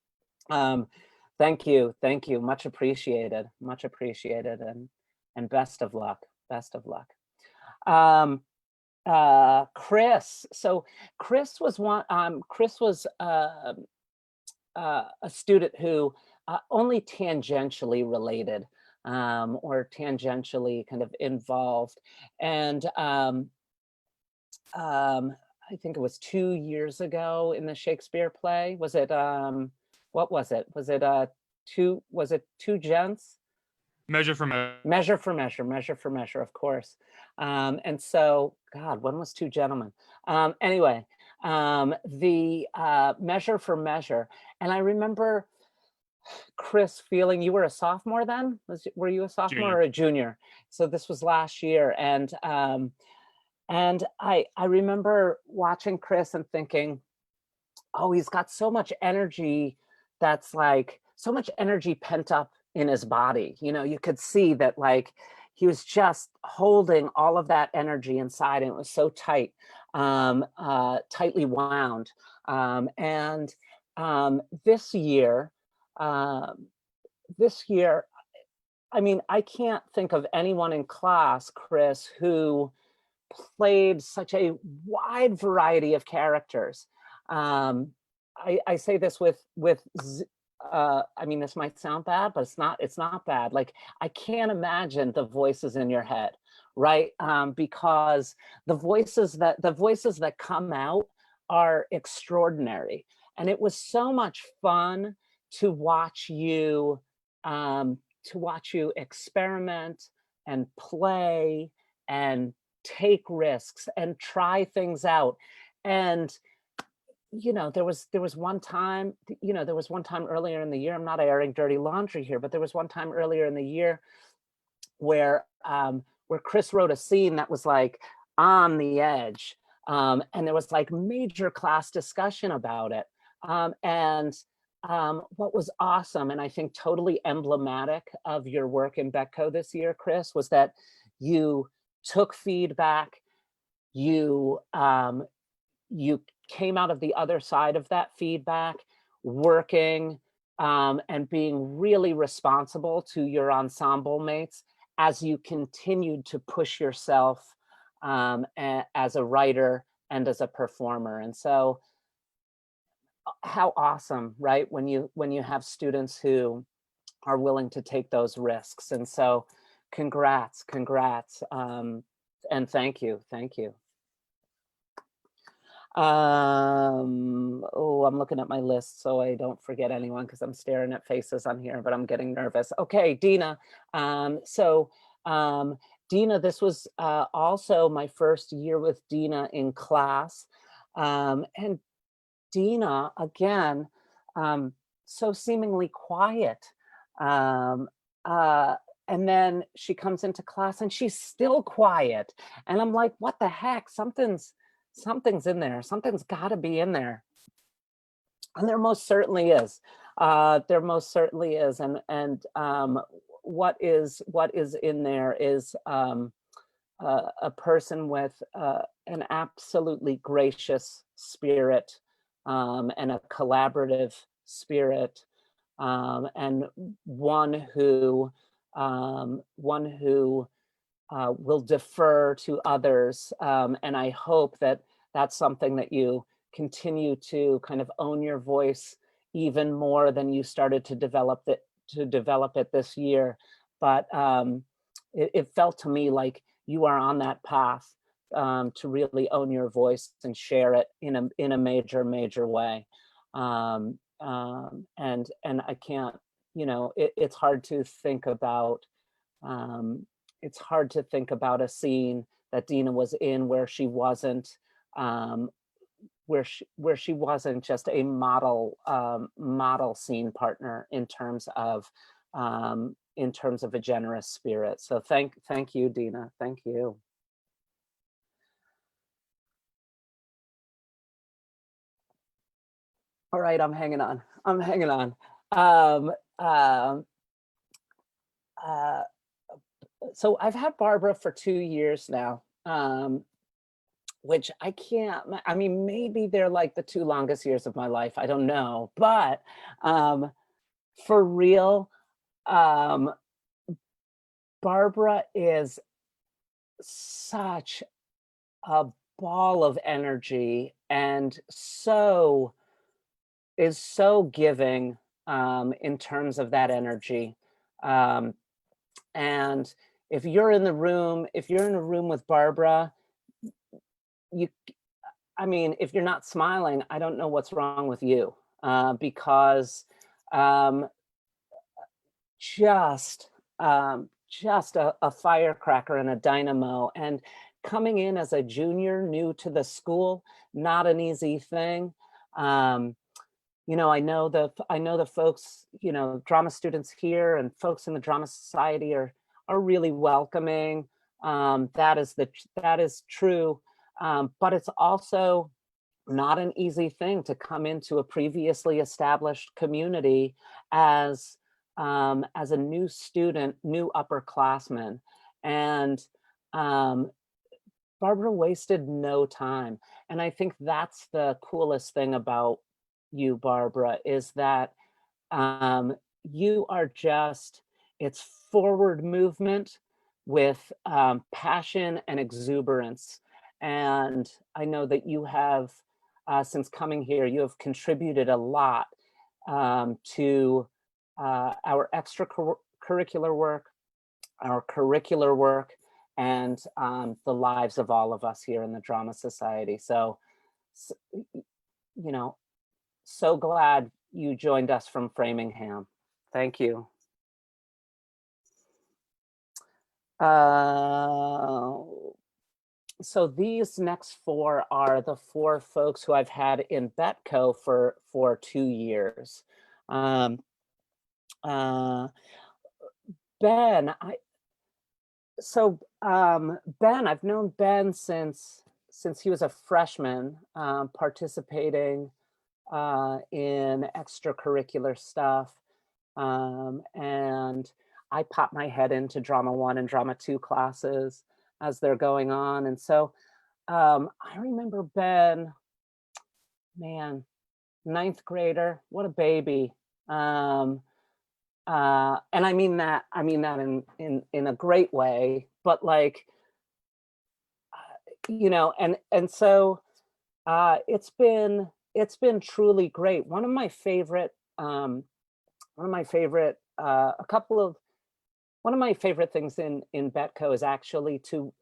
thank you, much appreciated, and best of luck. Chris. So Chris was a student who only tangentially related, or tangentially kind of involved. And I think it was 2 years ago in the Shakespeare play. Was it, what was it? Was it two gents? Measure for measure, of course. And so, God, when was Two Gentlemen? Anyway, the Measure for Measure. And I remember Chris feeling, you were a sophomore then? Were you a sophomore Junior. or a junior? So this was last year. And I remember watching Chris and thinking, oh, he's got so much energy, that's like so much energy pent up in his body. You could see that, like, he was just holding all of that energy inside, and it was so tight, tightly wound. And this year, I mean, I can't think of anyone in class, Chris, who played such a wide variety of characters. I say this with I mean, this might sound bad, but it's not bad. Like, I can't imagine the voices in your head, right? Because the voices that come out are extraordinary. And it was so much fun to watch you experiment and play and take risks and try things out. And you know, there was one time, you know, there was one time earlier in the year, I'm not airing dirty laundry here, but there was one time earlier in the year where Chris wrote a scene that was like on the edge. And there was like major class discussion about it. What was awesome, and I think totally emblematic of your work in BETCo this year, Chris, was that you took feedback, you came out of the other side of that feedback, working and being really responsible to your ensemble mates as you continued to push yourself as a writer and as a performer. And so how awesome, right? When you have students who are willing to take those risks. And so congrats. And thank you. Oh, I'm looking at my list so I don't forget anyone because I'm staring at faces on here, but I'm getting nervous. Okay, Dina. Dina, this was also my first year with Dina in class. And Dina, again, so seemingly quiet. And then she comes into class and she's still quiet. And I'm like, what the heck? Something's in there. Something's got to be in there. And there most certainly is. And what is in there is a person with an absolutely gracious spirit and a collaborative spirit, and one who will defer to others. And I hope that that's something that you continue to kind of own your voice even more than you started to develop it this year. But it felt to me like you are on that path to really own your voice and share it in a major way. And I can't, you know, it's hard to think about a scene that Dina was in where she wasn't just a model scene partner in terms of a generous spirit. So thank you, Dina. Thank you. All right, I'm hanging on. So I've had Barbara for 2 years now, which I mean, maybe they're like the 2 longest years of my life. I don't know, but for real, Barbara is such a ball of energy and is so giving in terms of that energy. And if you're in a room with Barbara, I mean, if you're not smiling, I don't know what's wrong with you, because just a firecracker and a dynamo. And coming in as a junior, new to the school, not an easy thing. You know, I know the folks, you know, drama students here and folks in the Drama Society are really welcoming. That is true. But it's also not an easy thing to come into a previously established community as a new student, new upperclassman. And Barbara wasted no time. And I think that's the coolest thing about you, Barbara, is that you are it's forward movement with passion and exuberance. And I know that you have, since coming here, you have contributed a lot to our extracurricular work, our curricular work, and the lives of all of us here in the Drama Society. So, you know, so glad you joined us from Framingham. Thank you. so these next four are the four folks who I've had in BETCo for 2 years. Um, Ben, Ben, I've known Ben since he was a freshman, participating in extracurricular stuff. And I pop my head into Drama 1 and Drama 2 classes as they're going on. And so I remember Ben, man, 9th grader, what a baby. And I mean that in a great way, but like, you know, and so it's been truly great. One of my favorite things in BETCo is actually to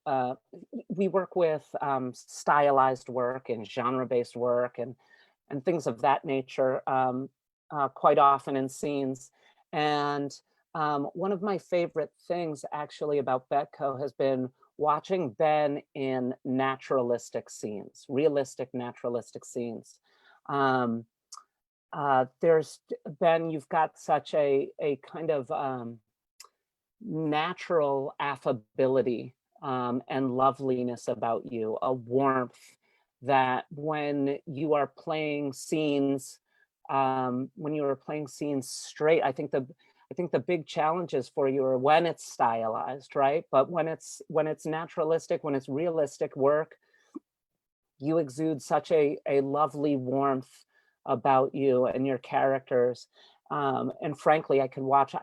we work with stylized work and genre-based work and things of that nature quite often in scenes. And one of my favorite things actually about BETCo has been watching Ben in naturalistic scenes, realistic naturalistic scenes. There's Ben, you've got such a kind of natural affability and loveliness about you, a warmth that when you are playing scenes, straight, I think the big challenges for you are when it's stylized, right? But when it's naturalistic, when it's realistic work, you exude such a lovely warmth about you and your characters. And frankly, I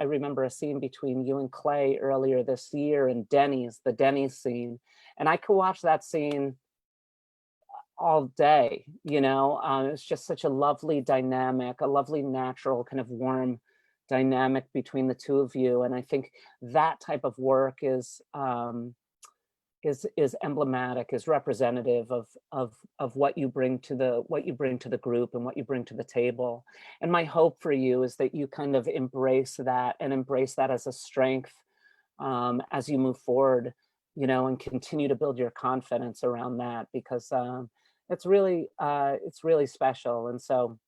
remember a scene between you and Clay earlier this year in the Denny's scene, and I could watch that scene all day, you know. It's just such a lovely dynamic, a lovely natural kind of warm dynamic between the two of you. And I think that type of work is emblematic, is representative of what you bring to the group and what you bring to the table. And my hope for you is that you kind of embrace that as a strength as you move forward, you know, and continue to build your confidence around that, because it's really special. And so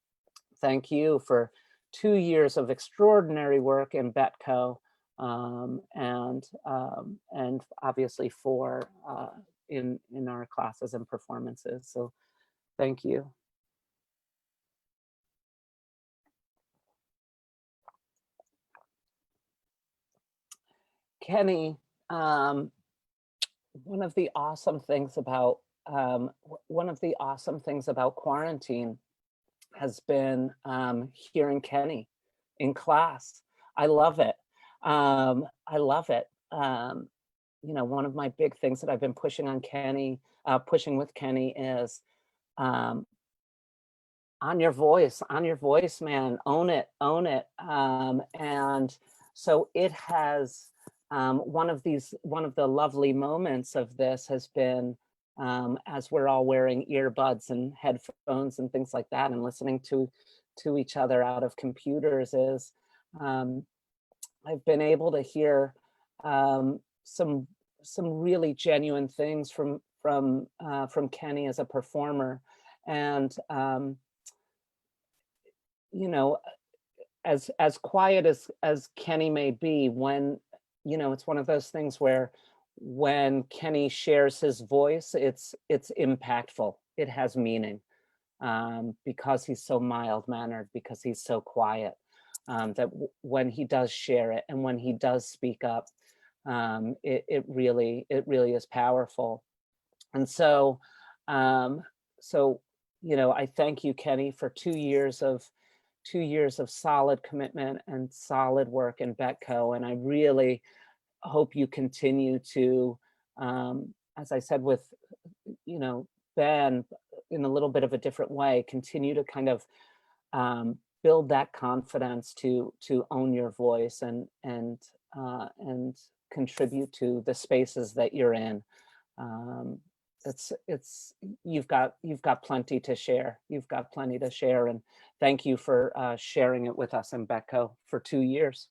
thank you for 2 years of extraordinary work in BETCo. And obviously in our classes and performances. So thank you. Kenny, one of the awesome things about quarantine has been hearing Kenny in class. I love it. You know, one of my big things that I've been pushing with Kenny is on your voice, man, own it. And so it has, one of the lovely moments of this has been as we're all wearing earbuds and headphones and things like that and listening to each other out of computers, is I've been able to hear some really genuine things from Kenny as a performer. And you know, as quiet as Kenny may be, when, you know, it's one of those things where when Kenny shares his voice, it's impactful, it has meaning, because he's so mild-mannered, because he's so quiet. That when he does share it and when he does speak up, it really is powerful. And so, you know, I thank you, Kenny, for 2 years of solid commitment and solid work in BETCo. And I really hope you continue to, as I said with, you know, Ben, in a little bit of a different way, continue to kind of build that confidence to own your voice and contribute to the spaces that you're in. You've got plenty to share. And thank you for sharing it with us in BETCo for 2 years.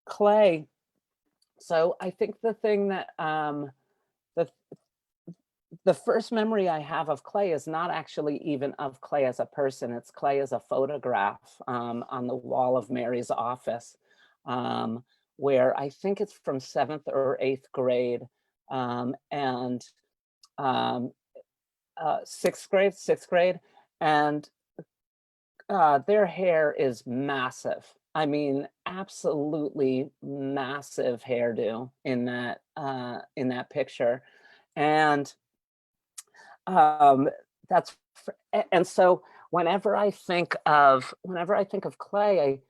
Clay. So I think the thing that the first memory I have of Clay is not actually even of Clay as a person. It's Clay as a photograph on the wall of Mary's office, where I think it's from 7th or 8th grade, and 6th grade, and their hair is massive. I mean, absolutely massive hairdo in that picture, and so whenever I think of Clay,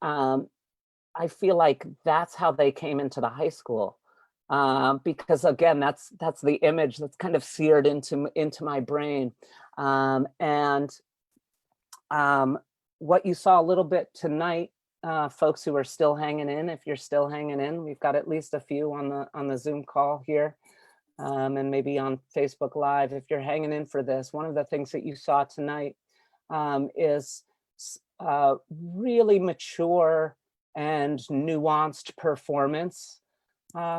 I feel like that's how they came into the high school, because again, that's the image that's kind of seared into my brain, and what you saw a little bit tonight, folks who are still hanging in, if you're still hanging in, we've got at least a few on the Zoom call here, and maybe on Facebook Live. If you're hanging in for this, one of the things that you saw tonight is really mature and nuanced performance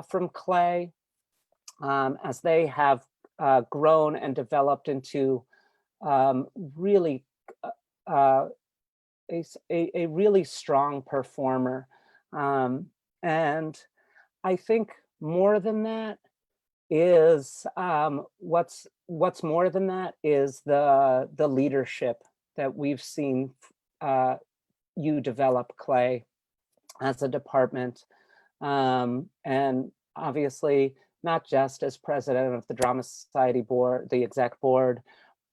from Clay, as they have grown and developed into really a really strong performer. And I think more than that is what's more than that is the leadership that we've seen you develop, Clay, as a department, and obviously not just as president of the Drama Society board, the exec board,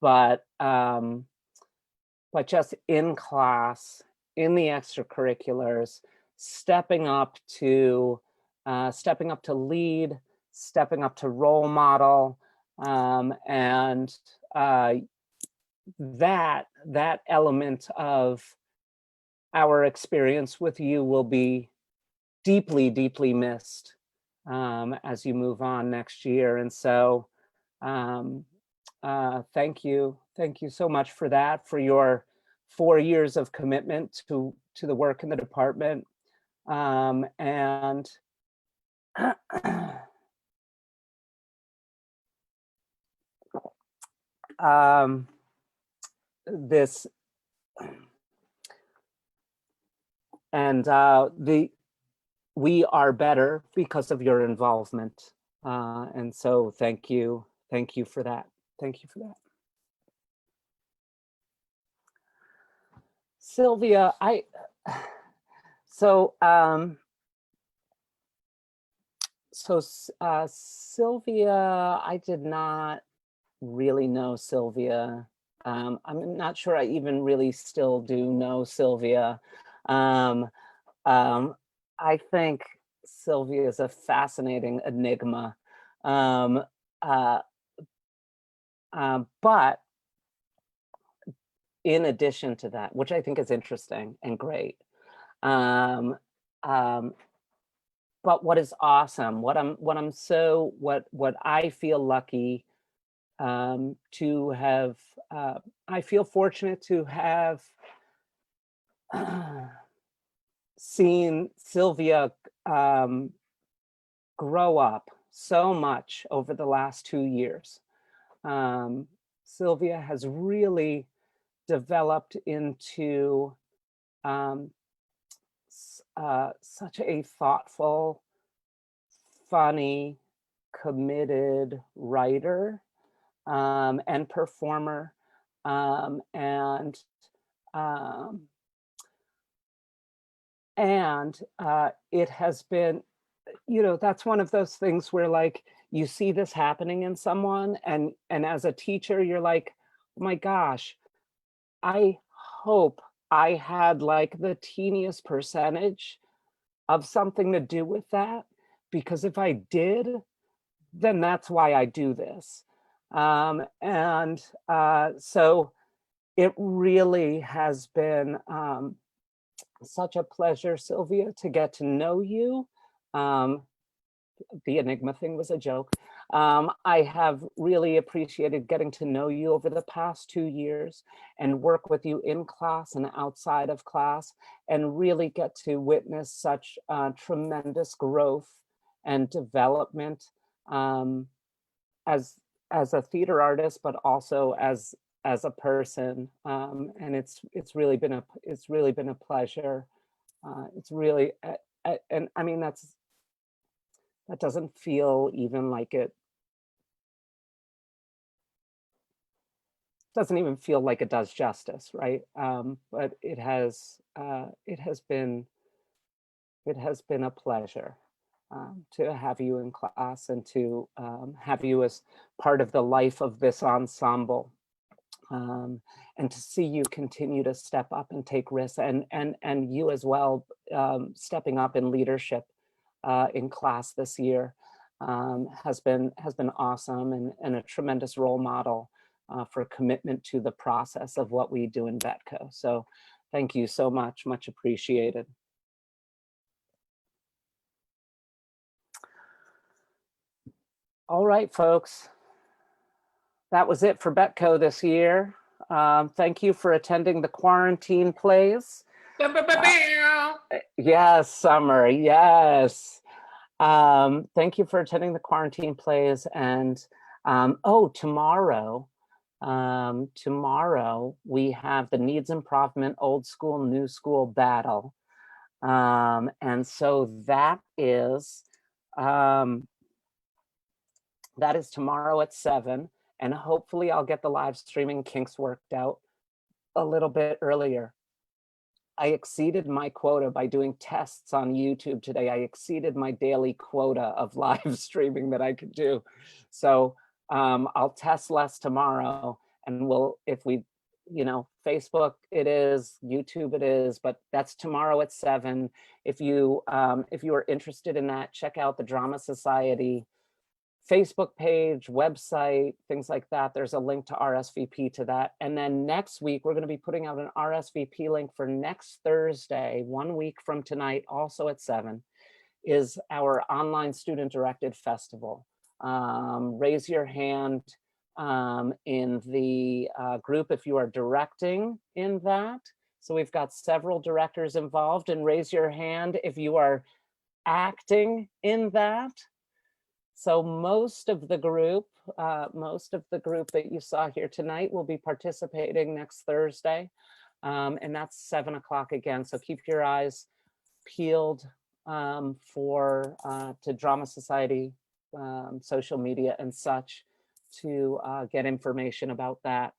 but just in class, in the extracurriculars, stepping up to lead, stepping up to role model, and that element of our experience with you will be deeply, deeply missed as you move on next year. And so thank you so much for that, for your 4 years of commitment to the work in the department, and this and we are better because of your involvement, and so thank you for that. Thank you for that. Sylvia, Sylvia, I did not really know Sylvia. I'm not sure I even really still do know Sylvia. I think Sylvia is a fascinating enigma. But in addition to that, which I think is interesting and great, but what is awesome, what I feel lucky to have, I feel fortunate to have seen Sylvia grow up so much over the last 2 years. Sylvia has really developed into such a thoughtful, funny, committed writer and performer, and it has been, that's one of those things where, like, you see this happening in someone, and as a teacher, you're like, oh my gosh, I hope I had like the teeniest percentage of something to do with that, because if I did, then that's why I do this. So it really has been such a pleasure, Sylvia, to get to know you. The enigma thing was a joke. I have really appreciated getting to know you over the past 2 years and work with you in class and outside of class, and really get to witness such tremendous growth and development as a theater artist, but also as a person. And it's really been a pleasure. It's really, and I mean, that doesn't feel even like it doesn't even feel like it does justice, right? But it has been a pleasure to have you in class and to have you as part of the life of this ensemble, and to see you continue to step up and take risks, and you as well, stepping up in leadership in class this year has been awesome, and a tremendous role model for commitment to the process of what we do in BETCo. So thank you so much, much appreciated. All right, folks. That was it for BETCo this year. Thank you for attending the quarantine plays. Yes, Summer, yes. Thank you for attending the quarantine plays. And tomorrow we have the Needs Improvement Old School, New School battle. And so that is tomorrow at 7. And hopefully I'll get the live streaming kinks worked out a little bit earlier. I exceeded my quota by doing tests on YouTube today. I exceeded my daily quota of live streaming that I could do. So I'll test less tomorrow, and if we, Facebook it is, YouTube it is, but that's tomorrow at 7. If you are interested in that, check out the Drama Society Facebook page, website, things like that. There's a link to RSVP to that. And then next week, we're going to be putting out an RSVP link for next Thursday, 1 week from tonight, also at 7, is our online student-directed festival. Raise your hand in the group if you are directing in that. So we've got several directors involved, and raise your hand if you are acting in that. So most of the group that you saw here tonight will be participating next Thursday, and that's 7 o'clock again. So keep your eyes peeled to Drama Society, social media and such, to get information about that.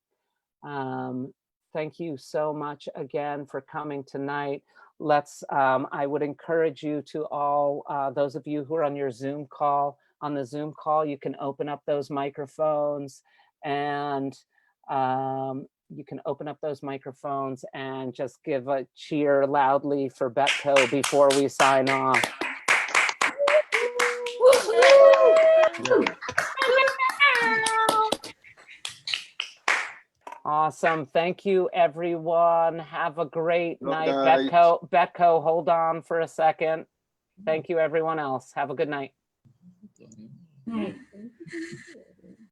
Thank you so much again for coming tonight. I would encourage you to all, those of you who are on your Zoom call, you can open up those microphones, and just give a cheer loudly for BETCo before we sign off. Awesome. Thank you, everyone. Have a great night. BETCo, hold on for a second. Thank you, everyone else. Have a good night. Right.